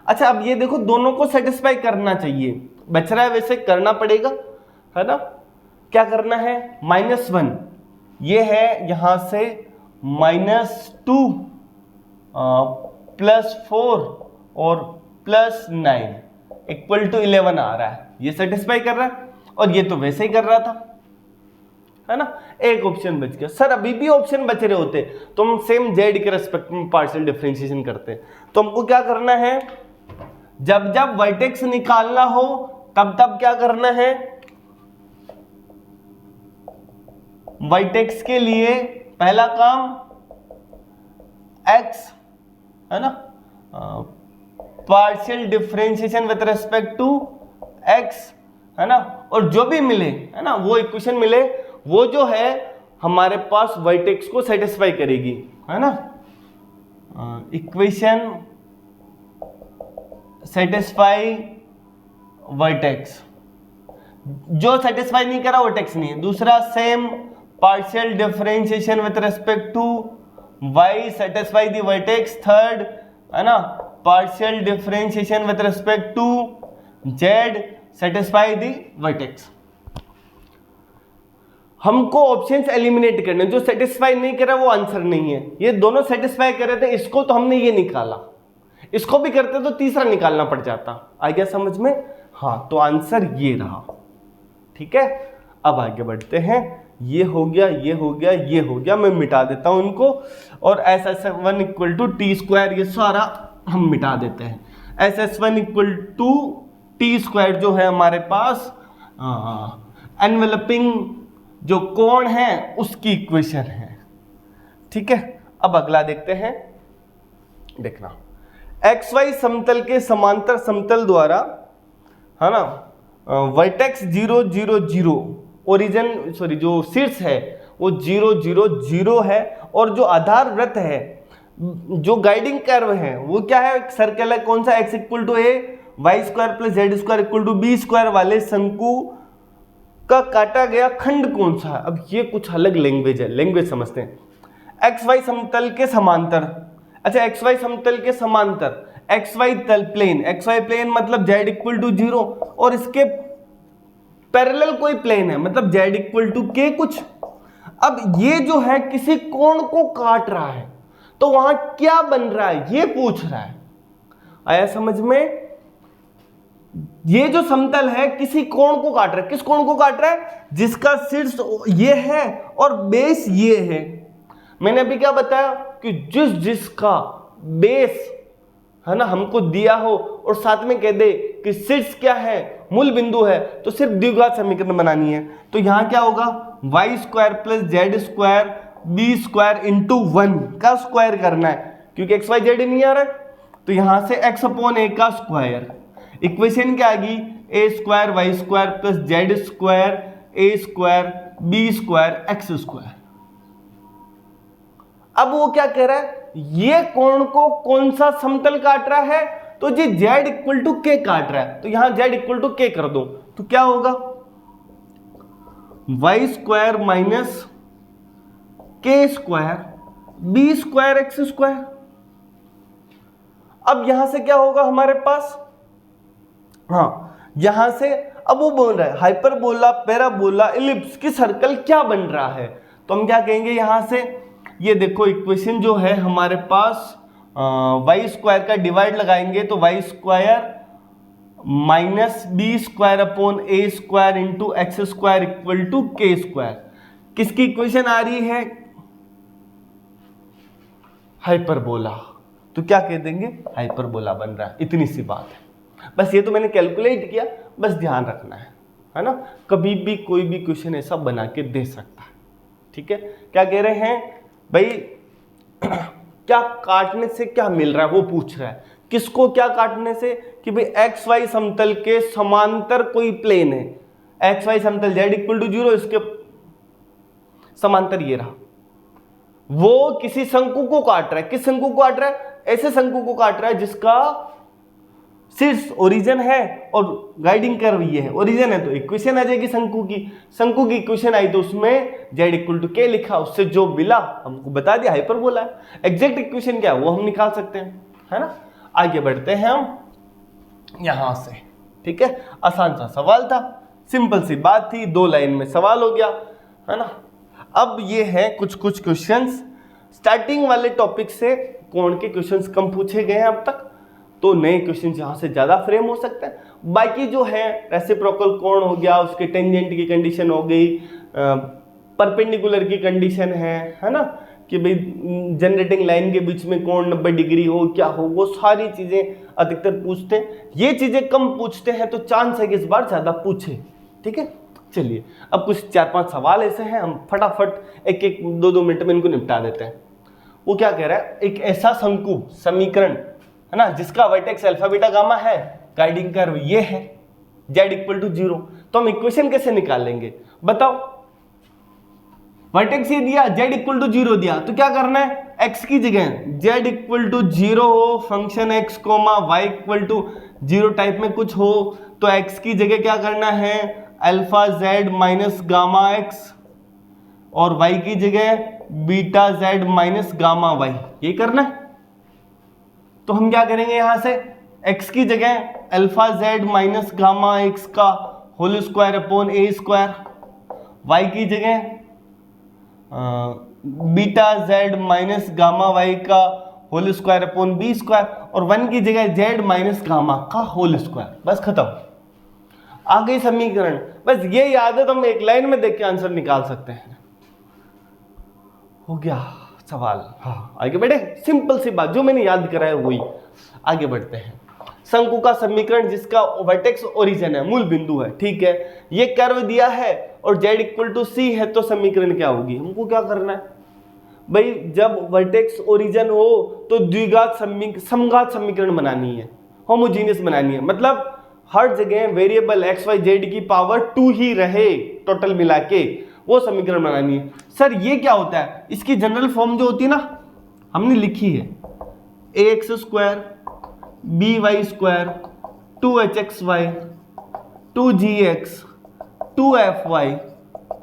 A: अच्छा अब ये देखो दोनों को सेटिस्फाई करना चाहिए, बच रहा है वैसे करना पड़ेगा, है ना। क्या करना है? -1 ये है यहां से -2 +4 और +9 = 11 आ रहा है, ये सेटिस्फाई कर रहा है, और ये तो वैसे ही कर रहा था, है ना। एक ऑप्शन बच गया। सर अभी भी ऑप्शन बच रहे होते तो हम सेम z के रेस्पेक्ट में पार्शियल डिफरेंशिएशन करते। तो हमको क्या करना है? जब जब वर्टेक्स निकालना हो तब तब क्या करना है? वर्टेक्स के लिए पहला काम x है ना, partial differentiation with respect to x है ना, और जो भी मिले है ना, वो इक्वेशन मिले, वो जो है हमारे पास वर्टेक्स को सेटिस्फाई करेगी, है ना। इक्वेशन सेटिस्फाई वर्टेक्स, जो सेटिस्फाई नहीं करा वर्टेक्स नहीं है। दूसरा same partial differentiation with respect to y satisfy the vertex. Third है ना, partial differentiation with respect to z satisfy the vertex. हमको ऑप्शंस एलिमिनेट करने, जो सेटिस्फाई नहीं कर रहा वो आंसर नहीं है। ये दोनों सेटिस्फाई कर रहे थे, इसको तो हमने ये निकाला, इसको भी करते तो तीसरा निकालना पड़ जाता। आ गया समझ में? हाँ, तो आंसर ये रहा। ठीक है, अब आगे बढ़ते हैं। ये हो गया, ये हो गया, ये हो गया, मैं मिटा देता हूं इनको। और SS1 equal to T square, ये सारा हम मिटा देते हैं। SS1 equal to T square जो है हमारे पास एनवेलपिंग जो कोण है उसकी इक्वेशन है। ठीक है, अब अगला देखते हैं। देखना, XY समतल के समांतर समतल द्वारा, है ना, वर्टेक्स 0 0 0, ओरिजिन सॉरी जो शीर्ष है वो 0 0 0 है, और जो आधार वृत्त है, जो गाइडिंग कर्व है वो क्या है, सर्कल है। कौन सा? x equal to a y square plus Z square equal to b square वाले शंकु का काटा गया खंड कौन सा है? अब ये कुछ अलग लैंग्वेज है, लैंग्वेज समझते हैं। XY समतल के समांतर, अच्छा XY समतल के समांतर, XY तल प्लेन, XY प्लेन मतलब z इक्वल टू 0, और इसके पैरेलल कोई प्लेन है मतलब z इक्वल टू k कुछ। अब ये जो है किसी कोण को काट रहा है, तो वहां क्या बन रहा है ये पूछ रहा है। आया समझ में? ये जो समतल है किसी कोण को काट रहा है। किस कोण को काट रहा है? जिसका शीर्ष ये है और बेस ये है। मैंने अभी क्या बताया कि जिसका बेस, है ना, हमको दिया हो और साथ में कह दे कि शीर्ष क्या है, मूल बिंदु है, तो सिर्फ द्विघात समीकरण बनानी है। तो यहां क्या होगा, y square plus Z square B square into 1 का स्क्वायर करना है, क्योंकि एक्स वाई जेड नहीं आ रहा है। तो यहां से x अपॉन ए का स्क्वायर, इक्वेशन क्या आ गई, A square Y square plus Z square A square B square x square. अब वो क्या कह रहा है, ये कोण को कौन सा समतल काट रहा है, तो जी z इक्वल टू के काट रहा है। तो यहां z इक्वल टू के कर दो, तो क्या होगा, y square minus k square B square x square. अब यहां से क्या होगा हमारे पास, हाँ यहां से अब वो बोल रहा है हाइपरबोला पैराबोला इलिप्स की सर्कल क्या बन रहा है। तो हम क्या कहेंगे यहां से, ये देखो इक्वेशन जो है हमारे पास, वाई स्क्वायर का डिवाइड लगाएंगे तो y square minus b square upon A square into x square equal to k square. किसकी इक्वेशन आ रही है, हाइपरबोला। तो क्या कह देंगे, हाइपरबोला बन रहा है। इतनी सी बात है, बस ये तो मैंने कैलकुलेट किया, बस ध्यान रखना है ना। कभी भी कोई भी क्वेश्चन ऐसा बना के दे सकता है। ठीक है, क्या कह रहे हैं भाई, क्या काटने से क्या मिल रहा है वो पूछ रहा है। किसको क्या काटने से, कि भाई एक्स वाई समतल के समांतर कोई प्लेन है, एक्स वाई समतल जेड इक्वल टू 0, इसके समांतर ये रहा, वो किसी शंकु को काट रहा है। किस शंकु को काट रहा है, ऐसे शंकु को काट रहा है जिसका शीर्ष ओरिजिन है और गाइडिंग कर्व ये है। ओरिजिन है तो इक्वेशन आ जाएगी शंकु की, शंकु की इक्वेशन आई तो उसमें z इक्वल टू के लिखा, उससे जो मिला हमको बता दिया हाइपरबोला है। एग्जैक्ट इक्वेशन क्या है वो हम निकाल सकते हैं, है ना। आगे बढ़ते हैं हम यहां से। ठीक है, आसान सा सवाल था, सिंपल सी बात थी, 2 लाइन में सवाल हो गया, है ना। अब ये है कुछ क्वेश्चंस स्टार्टिंग वाले टॉपिक से, कोण के क्वेश्चंस कम पूछे गए हैं अब तक, तो नए क्वेश्चन यहाँ से ज़्यादा फ्रेम हो सकते हैं। बाकी जो है रेसिप्रोकल कोण हो गया, उसके टेंजेंट की कंडीशन हो गई, परपेंडिकुलर की कंडीशन है ना, कि भाई जनरेटिंग लाइन के बीच में कोण 90 डिग्री हो, क्या हो, वो सारी चीज़ें अधिकतर पूछते हैं। ये चीज़ें कम पूछते हैं तो चांस है कि इस बार ज़्यादा पूछे। ठीक है, चलिए अब कुछ 4-5 सवाल ऐसे हैं, हम फटाफट 1-1 2-2 मिनट में इनको निपटा देते हैं। वो क्या कह रहा है, एक ऐसा शंकु समीकरण है ना जिसका वर्टेक्स अल्फा बीटा गामा है, गाइडिंग कर्व ये है, z इक्वल टू 0, तो हम इक्वेशन कैसे निकालेंगे बताओ। वर्टेक्स ये दिया, z इक्वल टू 0 दिया, तो क्या करना है, x की जगह z इक्वल टू 0 हो, function x comma y equal to 0 type में कुछ हो, तो x की जगह क्या करना है, alpha z minus gamma x, और y की जगह beta z minus gamma y, ये करना है। तो हम क्या करेंगे, यहां से x की जगह alpha z minus gamma x का होल स्क्वायर अपॉन ए स्क्वायर, y की जगह beta z minus gamma y का whole square upon B square, और 1 की जगह z माइनस गामा का होल स्क्वायर। बस खत्म, आ गई समीकरण। बस ये याद है तो हम एक लाइन में देख के आंसर निकाल सकते हैं। हो गया सवाल। हाँ आगे बढ़े, सिंपल सी बात जो मैंने याद करा है वही। आगे बढ़ते हैं। शंकु का समीकरण जिसका वर्टेक्स ओरिजिन है, मूल बिंदु है, ठीक है, ये कर्व दिया है और z इक्वल टू सी है, तो समीकरण क्या होगी? हमको क्या करना है भाई, जब वर्टेक्स ओरिजिन हो तो द्विघात समघात समीकरण बनानी है, होमोजीनियस बनानी है, मतलब हर जगह वेरिएबल x y z की पावर 2 ही रहे टोटल मिला के, वो समीकरण बनानी है। सर ये क्या होता है? इसकी जनरल फॉर्म जो होती है ना, हमने लिखी है ax square by square 2hxy 2gx 2fy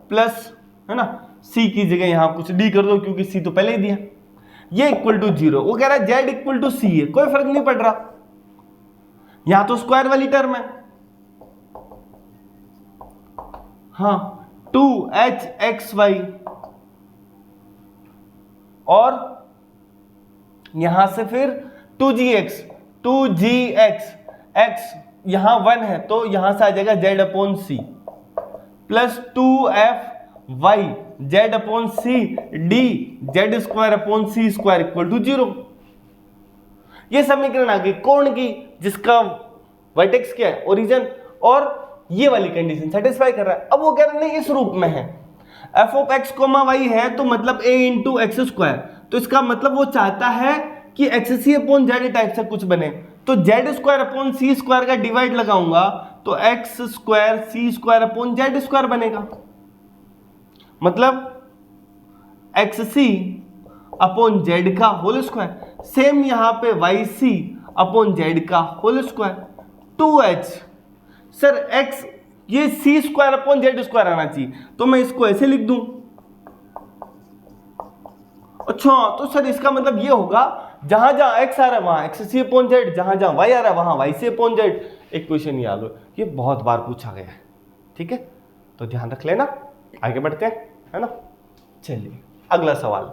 A: plus, है ना, c की जगह यहां कुछ d कर दो क्योंकि c तो पहले ही दिया, ये इक्वल टू 0। वो कह रहा है z इक्वल टू c है, कोई फर्क नहीं पड़ रहा, यहां तो स्क्वायर वाली टर्म है। हाँ 2hxy और यहां से फिर 2gx x यहां 1 है तो यहां से आ जाएगा z upon c plus 2fy z upon c d z square upon c square equal to 0। ये समीकरण आ गई कोण की, जिसका वर्टेक्स क्या है? ओरिजिन, और ये वाली कंडीशन सेटिस्फाई कर रहा है। अब वो कह रहे हैं नहीं इस रूप में है, f of x comma y है तो मतलब a इंटू एक्स स्क्वायर, तो इसका मतलब वो चाहता है कि x c upon z type से कुछ बने, तो z square upon c square का डिवाइड लगाऊंगा तो x square c square upon z square बनेगा, मतलब एक्स सी अपॉन जेड का होल स्क्वायर। सेम यहां पे वाई सी अपॉन जेड का whole square 2h। Sir x ये c square upon z square आना चाहिए, तो मैं इसको ऐसे लिख दूं। अच्छा तो सर इसका मतलब ये होगा जहां जहां x आ रहा है वहां एक्स सी अपॉन जेड, जहां जहां y आ रहा है वहां वाई सी अपॉन जेड। एक क्वेश्चन याद हो, ये बहुत बार पूछा गया है, ठीक है, तो ध्यान रख लेना। आगे बढ़ते हैं, है ना। चलिए अगला सवाल,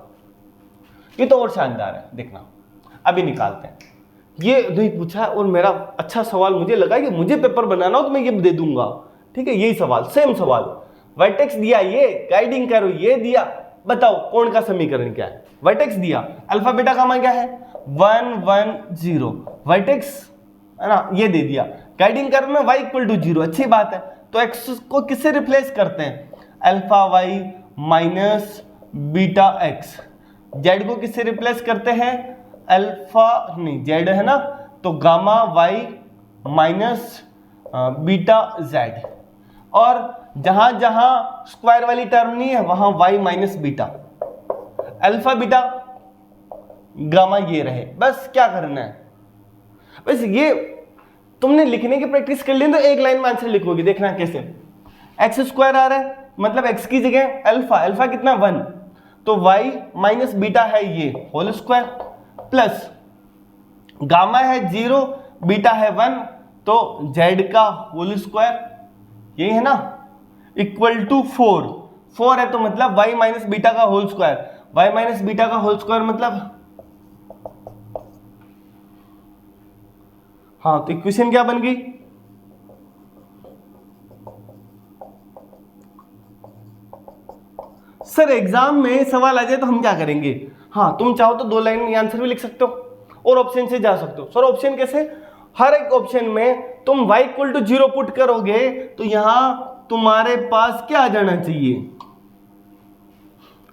A: ये तो और शानदार है, देखना अभी निकालते हैं। ये नहीं पूछा है और मेरा अच्छा सवाल मुझे लगा कि मुझे पेपर बनाना हो तो मैं ये दे दूंगा, ठीक है। यही सवाल, सेम सवाल, वर्टेक्स दिया, ये गाइडिंग करो, ये दिया, बताओ कोण का समीकरण क्या है? वर्टेक्स दिया, अल्फा बीटा गामा क्या है? 1 1 0, वर्टेक्स है ना, ये दे दिया, गाइडिंग कर्व में y इक्वल टू 0, अच्छी बात है। तो x को किससे रिप्लेस करते हैं? Alpha y minus beta x। z को किससे रिप्लेस करते हैं? अल्फा नहीं, z है ना, तो gamma y minus beta z, और जहां जहां स्क्वायर वाली टर्म नहीं है वहां y minus beta, alpha beta gamma ये रहे। बस क्या करना है, बस ये तुमने लिखने की प्रैक्टिस कर ली तो एक लाइन में आंसर लिखोगे, देखना कैसे। एक्स स्क्वायर आ रहा है मतलब x की जगह अल्फा, अल्फा कितना 1, तो y माइनस बीटा है ये होल स्क्वायर, प्लस गामा है 0, बीटा है 1, तो z का होल स्क्वायर, यही है ना, इक्वल टू 4 है तो मतलब y माइनस बीटा का whole square, y minus beta का होल स्क्वायर मतलब, हाँ, तो इक्वेशन क्या बन गई? सर एग्जाम में सवाल आ जाए तो हम क्या करेंगे? हाँ, तुम चाहो तो 2 लाइन में आंसर भी लिख सकते हो और ऑप्शन से जा सकते हो। सर ऑप्शन कैसे? हर एक ऑप्शन में तुम y इक्वल टू 0 पुट करोगे तो यहां तुम्हारे पास क्या आ जाना चाहिए,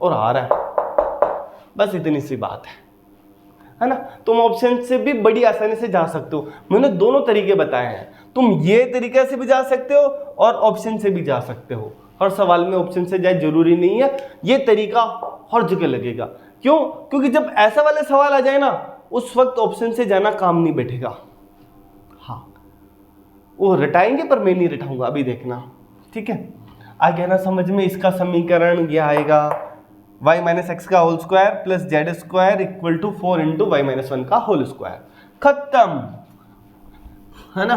A: और आ रहा है, बस इतनी सी बात है ना। तुम ऑप्शन से भी बड़ी आसानी से जा सकते हो। मैंने दोनों तरीके बताए हैं, तुम ये तरीके से भी जा सकते हो और ऑप्शन से भी जा सकते हो। हर सवाल में ऑप्शन से जाए जरूरी नहीं है, ये तरीका हर जगह लगेगा। क्यों? क्योंकि जब ऐसा वाले सवाल आ जाए ना, उस वक्त ऑप्शन से जाना काम नहीं बैठेगा। हाँ, वो रटाएंगे पर मैं नहीं रटाऊंगा, अभी देखना, ठीक है। आगे ना समझ में, इसका समीकरण ये आएगा y माइनस एक्स का whole square plus Z square equal to 4 into y minus 1 का होल स्क्वायर। खत्म। है ना।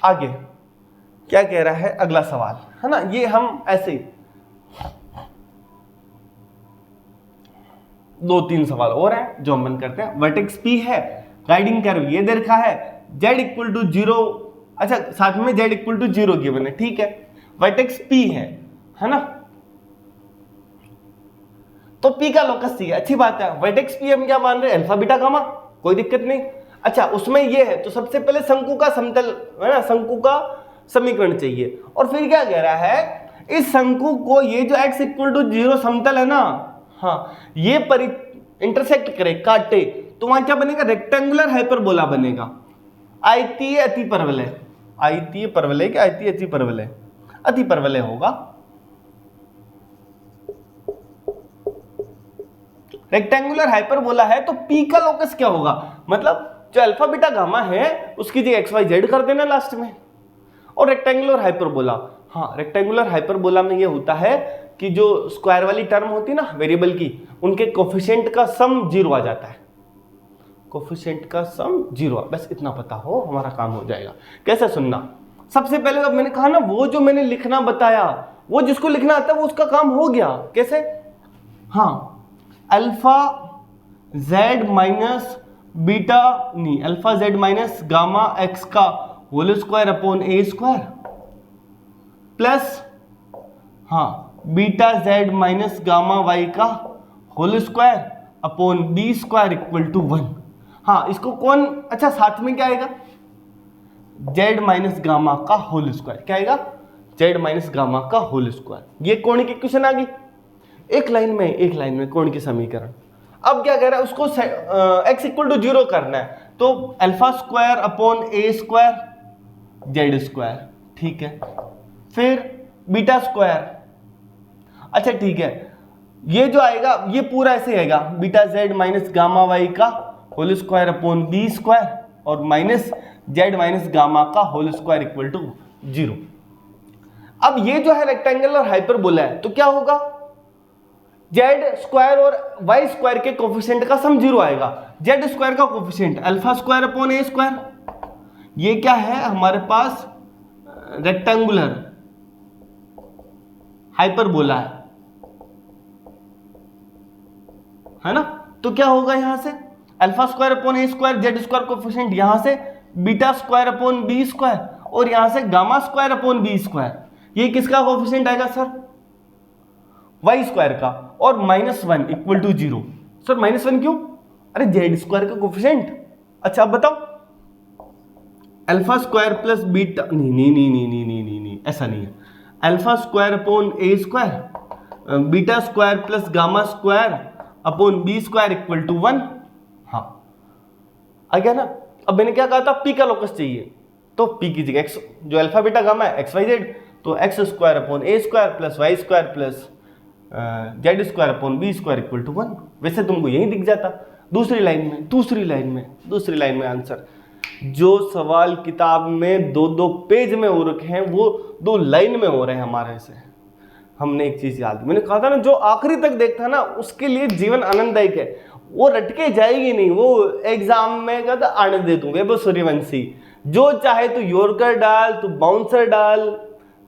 A: आगे क्या कह रहा है अगला सवाल, है ना। ये हम ऐसे ही 2-3 सवाल और हैं जो हम मन करते हैं। वर्टेक्स P है, गाइडिंग कर्व ये दे रखा है, z इक्वल टू 0, अच्छा साथ में z इक्वल टू 0 गिवन है, ठीक है। वर्टेक्स P है ना। तो P का लोकस चाहिए, अच्छी बात है। वर्टेक्स P हम क्या मान रहे हैं, अल्फा बीटा गामा, कोई दिक्कत नहीं। अच्छा उसमें ये है तो सबसे पहले शंकु का समतल, है ना, शंकु का समीकरण चाहिए। और फिर क्या कह रहा है, इस शंकु को ये जो x इक्वल टू 0 समतल है ना, हाँ ये इंटरसेक्ट करे, काटे, तो वहां क्या बनेगा, रेक्टेंगुलर हाइपरबोला बनेगा। आयतीय अतिपरवलय, आयतीय परवलय क्या आयतीय अतिपरवलय, अतिपरवलय होगा। रेक्टेंगुलर हाइपरबोला है तो P का लोकस क्या होगा, मतलब जो अल्फा बीटा गामा है उसकी जगह एक्स वाई जेड कर देना लास्ट में। और रेक्टेंगुलर हाइपरबोला, हाँ रेक्टेंगुलर हाइपरबोला में ये होता है कि जो स्क्वायर वाली टर्म होती है ना वेरिएबल की, उनके कोफिशिएंट का सम 0 आ जाता है, कोफिशिएंट का सम 0, बस इतना पता हो हमारा काम हो जाएगा। कैसे सुनना, सबसे पहले अब मैंने कहा ना, वो जो मैंने लिखना बताया, वो जिसको लिखना आता है वो उसका काम हो गया। कैसे, हाँ अल्फा जेड माइनस बीटा नहीं, alpha Z minus gamma X का होल स्क्वायर अपॉन ए स्क्वायर प्लस हाँ beta Z minus gamma Y का whole square upon B square equal to 1। हाँ इसको कौन, अच्छा साथ में क्या आएगा, जेड माइनस गामा का होल स्क्वायर, क्या आएगा, जेड माइनस गामा का होल स्क्वायर। ये कोण की इक्वेशन आ गई, एक लाइन में कोण की समीकरण। अब क्या कह रहा है, उसको x इक्वल टू 0 करना है, तो अल्फा स्क्वायर अपॉन ए स्क्वायर जेड स्क्वायर, ठीक है। फिर बीटा स्क्वायर, अच्छा ठीक है, ये जो आएगा ये पूरा ऐसे आएगा, beta Z minus gamma Y का whole square upon B square और माइनस जेड माइनस गामा का होल स्क्वायर इक्वल टू 0। अब ये जो है रेक्टेंगुलर हाइपरबोला है, तो क्या होगा, जेड स्क्वायर और वाई स्क्वायर के कोफिशिएंट का सम 0 आएगा। जेड स्क्वायर का कोफिशिएंट अल्फा स्क्वायर अपॉन ए स्क्वायर, ये क्या है हमारे पास, रेक्टेंगुलर हाइपरबोला है ना। तो क्या होगा, यहां से अल्फा स्क्वायर अपॉन ए स्क्वायर, जेड स्क्वायर कोफिशिएंट, यहां से beta square upon B square और यहां से gamma square upon B square. ये किसका कोफिशिएंट आएगा सर, वाई स्क्वायर का, और -1 इक्वल टू 0। सर -1 क्यों, अरे जेड स्क्वायर का कोफिशिएंट। अच्छा अब बताओ, अल्फा स्क्वायर प्लस बीटा, नहीं ऐसा नहीं है, alpha square upon A square beta square plus gamma square upon B square equal to 1। हाँ आ गया ना। अब मैंने क्या कहा था, P का लोकस चाहिए, तो P की जगह x, जो अल्फा बीटा गामा है एक्स वाई जेड, तो x square upon A square plus Y square plus Z square upon B square equal to 1। वैसे तुमको यही दिख जाता। दूसरी लाइन में आंसर, जो सवाल किताब में 2-2 पेज में हो रखे हैं वो 2 लाइन में हो रहे हैं हमारे से। हमने एक चीज याद, मैंने कहा था ना, जो आखिरी तक देखता ना उसके लिए जीवन आनंददायक है, वो रटके जाएगी नहीं, वो एग्जाम में कहता आने दे दूंगे। वो सूर्यवंशी, जो चाहे तू यॉर्कर डाल, तू बाउंसर डाल,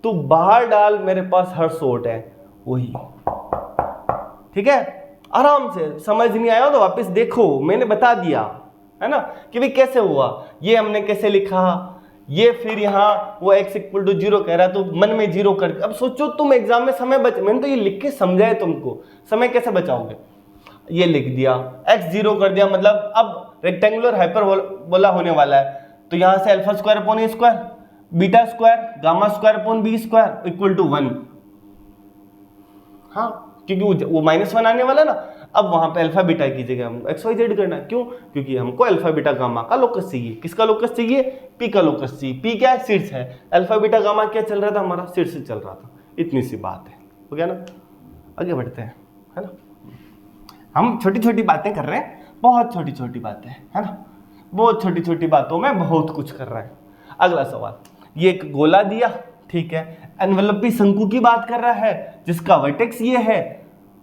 A: तू बाहर डाल, मेरे पास हर शॉट है वही, ठीक है। आराम से, समझ नहीं आया तो वापस देखो, मैंने बता दिया है ना कि भाई कैसे हुआ, ये हमने कैसे लिखा, ये फिर यहाँ वो x इक्वल टू 0 कह रहा है तो मन में 0 कर। अब सोचो तुम एग्जाम में समय बच, मैंने तो ये लिख के समझाया तुमको, समय कैसे बचाओगे, ये लिख दिया, x 0 कर दिया, मतलब अब रेक्टेंगुलर हाइपरबोला होने वाला है, तो यहाँ से alpha square upon A square beta square gamma square upon B square equal to 1। हाँ क्योंकि वो -1 आने वाला ना, अब वहां पे अल्फा बीटा की जगह हमको एक्स वाई जेड करना है। क्यों, क्योंकि हमको अल्फा बीटा गामा का लोकस चाहिए। किसका लोकस चाहिए, P का लोकस चाहिए। P क्या है, शीर्ष है। अल्फा बीटा गामा क्या चल रहा था हमारा, शीर्ष से चल रहा था। इतनी सी बात है, हो गया ना। आगे बढ़ते हैं, है ना। हम छोटी छोटी बातें कर रहे हैं, बहुत छोटी छोटी बातें, है ना, बहुत छोटी छोटी बातों में बहुत कुछ कर रहे हैं। अगला सवाल, ये एक गोला दिया, ठीक है, एनवेलपी शंकु की बात कर रहा है जिसका वर्टेक्स ये है,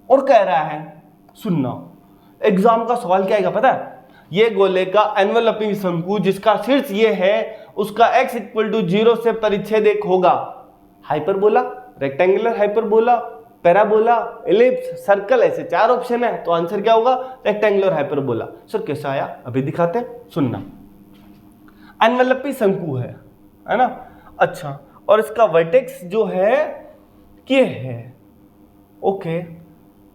A: और कह रहा है सुनना, एग्जाम का सवाल क्या आएगा पता है, ये गोले का एनवेलपिंग शंकु जिसका शीर्ष ये है उसका x इक्वल टू 0 से परिच्छेद एक होगा। Hyperbola, rectangular hyperbola, parabola, ellipse, circle, ऐसे 4 ऑप्शन है, तो आंसर क्या होगा, रेक्टेंगुलर हाइपरबोला। सर कैसा आया अभी दिखाते हैं, सुनना। एनवेलपिंग शंकु है ना, अच्छा, और इसका वर्टेक्स जो है ये है, ओके।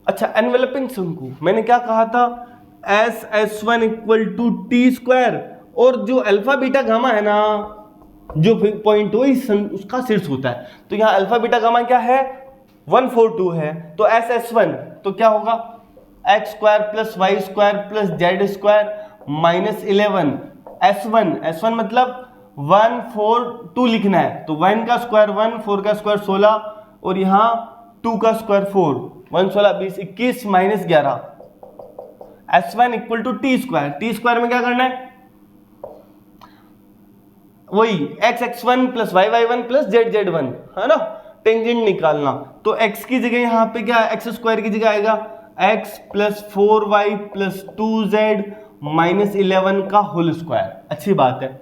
A: अच्छा, एनवेलपिंग शंकु मैंने क्या कहा था, S1 equal to T square, और जो अल्फा बीटा गामा है ना, जो पॉइंट हो उसका शीर्ष होता है, तो यहाँ अल्फा बीटा गामा क्या है 142 है, तो SS1 तो क्या होगा x square plus Y square plus Z square minus 11। S1 मतलब 142 लिखना है, तो 1 का स्क्वायर 1, 4 का स्क्वायर 16, और यहाँ 2 का square 4, 1 16 20 21 minus 11। S1 equal to T square में क्या करना है, वही x1 plus y1 plus z1 है ना, टेंजेंट निकालना। तो x की जगह यहाँ पे क्या है, एक्स स्क्वायर की जगह आएगा x plus 4y plus 2z minus 11 का होल स्क्वायर। अच्छी बात है,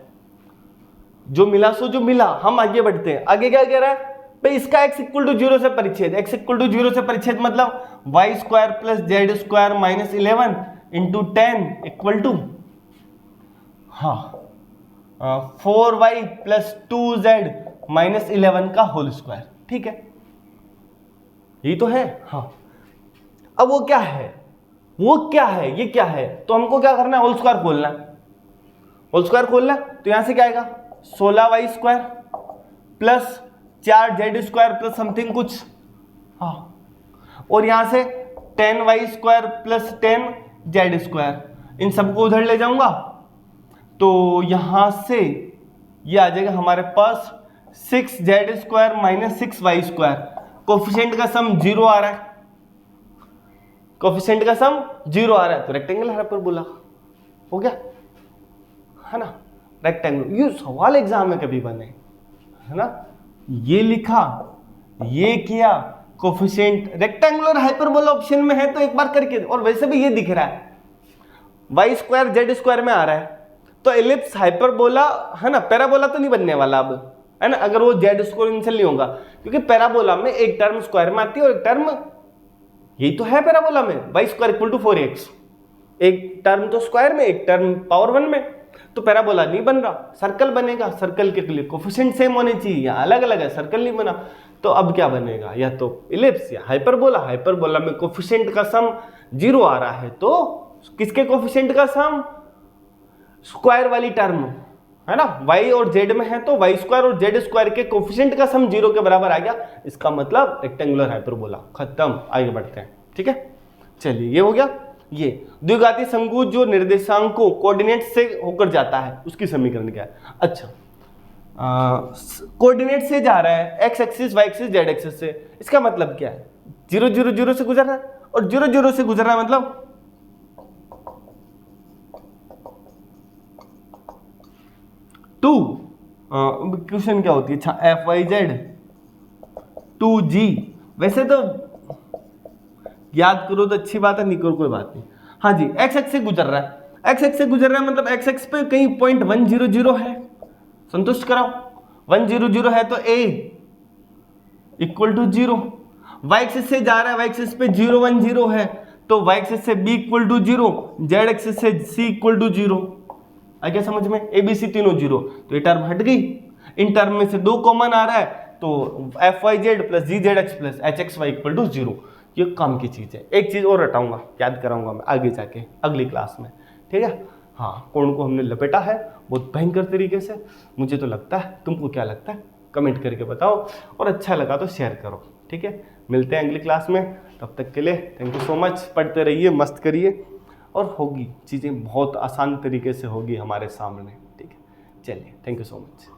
A: जो मिला सो जो मिला। हम आगे बढ़ते हैं, आगे क्या कह रहा है भाई, इसका x इक्वल टू 0 से परिच्छेद, x इक्वल टू 0 से परिच्छेद मतलब y square plus Z square minus 11 into 10 equal to 4y plus 2z minus 11 का होल स्क्वायर। ठीक है, यही तो है। हाँ, अब वो क्या है, ये क्या है, तो हमको क्या करना है, होल स्क्वायर खोलना है। होल स्क्वायर खोलना है तो यहां से क्या आएगा 16y square plus 4z square plus something कुछ, हाँ, और यहां से 10y square plus 10z square, इन सबको उधर ले जाऊंगा तो यहां से ये आ जाएगा हमारे पास 6z square minus 6y square. Coefficient का सम 0 आ रहा है, कोफिशिएंट का सम 0 आ रहा है, तो रेक्टेंगल हाइपरबोला हो गया, है ना, रेक्टेंगल। ये सवाल एग्जाम में कभी बने, है ना, ये लिखा, ये किया, कोफिशिएंट रेक्टेंगुलर हाइपरबोला ऑप्शन में है तो एक बार करके, और वैसे भी ये दिख रहा है y स्क्वायर जेड स्क्वायर में आ रहा है, तो एलिप्स हाइपरबोला है ना, पैराबोला तो नहीं बनने वाला अब, है ना, अगर वो जेड स्क्वायर इनसे नहीं होगा, क्योंकि पैराबोला में एक टर्म स्क्वायर में आती है और एक टर्म, यही तो है पैराबोला में, y square equal to 4x, एक टर्म तो स्क्वायर में, एक टर्म पावर 1 में, तो पैराबोला नहीं बन रहा, सर्कल बनेगा, सर्कल के लिए कोफिशिएंट सेम होने चाहिए, या अलग अलग है, सर्कल नहीं बना, तो अब क्या बनेगा, या तो इलिप्स या हाइपरबोला। हाइपरबोला में कोफिशिएंट का सम 0 आ रहा है, तो किसके कोफिशिएंट का सम, स्क्वायर वाली टर्म, है ना, y और z में है तो y स्क्वायर और z स्क्वायर के कोफिशिएंट का सम 0 के बराबर आ गया, इसका मतलब रेक्टेंगुलर हाइपरबोला। खत्म, आगे बढ़ते हैं। ठीक है, चलिए, ये हो गया। ये द्विघाती शंकु जो निर्देशांकों कोऑर्डिनेट से होकर जाता है उसकी समीकरण क्या है। अच्छा, कोऑर्डिनेट से जा रहा है, x axis y axis z axis से, इसका मतलब क्या है, 0 0 0 से गुजर रहा है, और 0 0 से गुजर रहा है मतलब 2, क्वेश्चन क्या होती है, अच्छा, FYZ 2G, वैसे तो याद करो तो अच्छी बात है, नहीं करो कोई बात नहीं। हाँ जी, x एक्स से गुजर रहा है, x एक्स से गुजर रहा है मतलब x एक्स पे कहीं पॉइंट 100 है, संतुष्ट कराओ, 100 है तो a equal to 0, y axis से जा रहा है, y एक्सिस पे 0 1 0 है, तो y एक्सिस से b equal to 0, z axis से c इक्वल टू 0। आ गया समझ में, ए बी सी तीनों 0, तो ये टर्म हट गई, इन टर्म में से 2 कॉमन आ रहा है, तो FYZ plus GZX plus HXY equal to 0। ये काम की चीज है। एक चीज और रटाऊंगा, याद कराऊंगा मैं आगे जाके अगली क्लास में, ठीक है। हाँ, कोण को हमने लपेटा है बहुत भयंकर तरीके से, मुझे तो लगता है, तुमको क्या लगता है कमेंट करके बताओ, और अच्छा लगा तो शेयर करो, ठीक है। मिलते हैं अगली क्लास में, तब तक के लिए थैंक यू सो मच। पढ़ते रहिए, मस्त करिए, और होगी चीज़ें बहुत आसान तरीके से होगी हमारे सामने, ठीक है। चलिए, थैंक यू सो मच।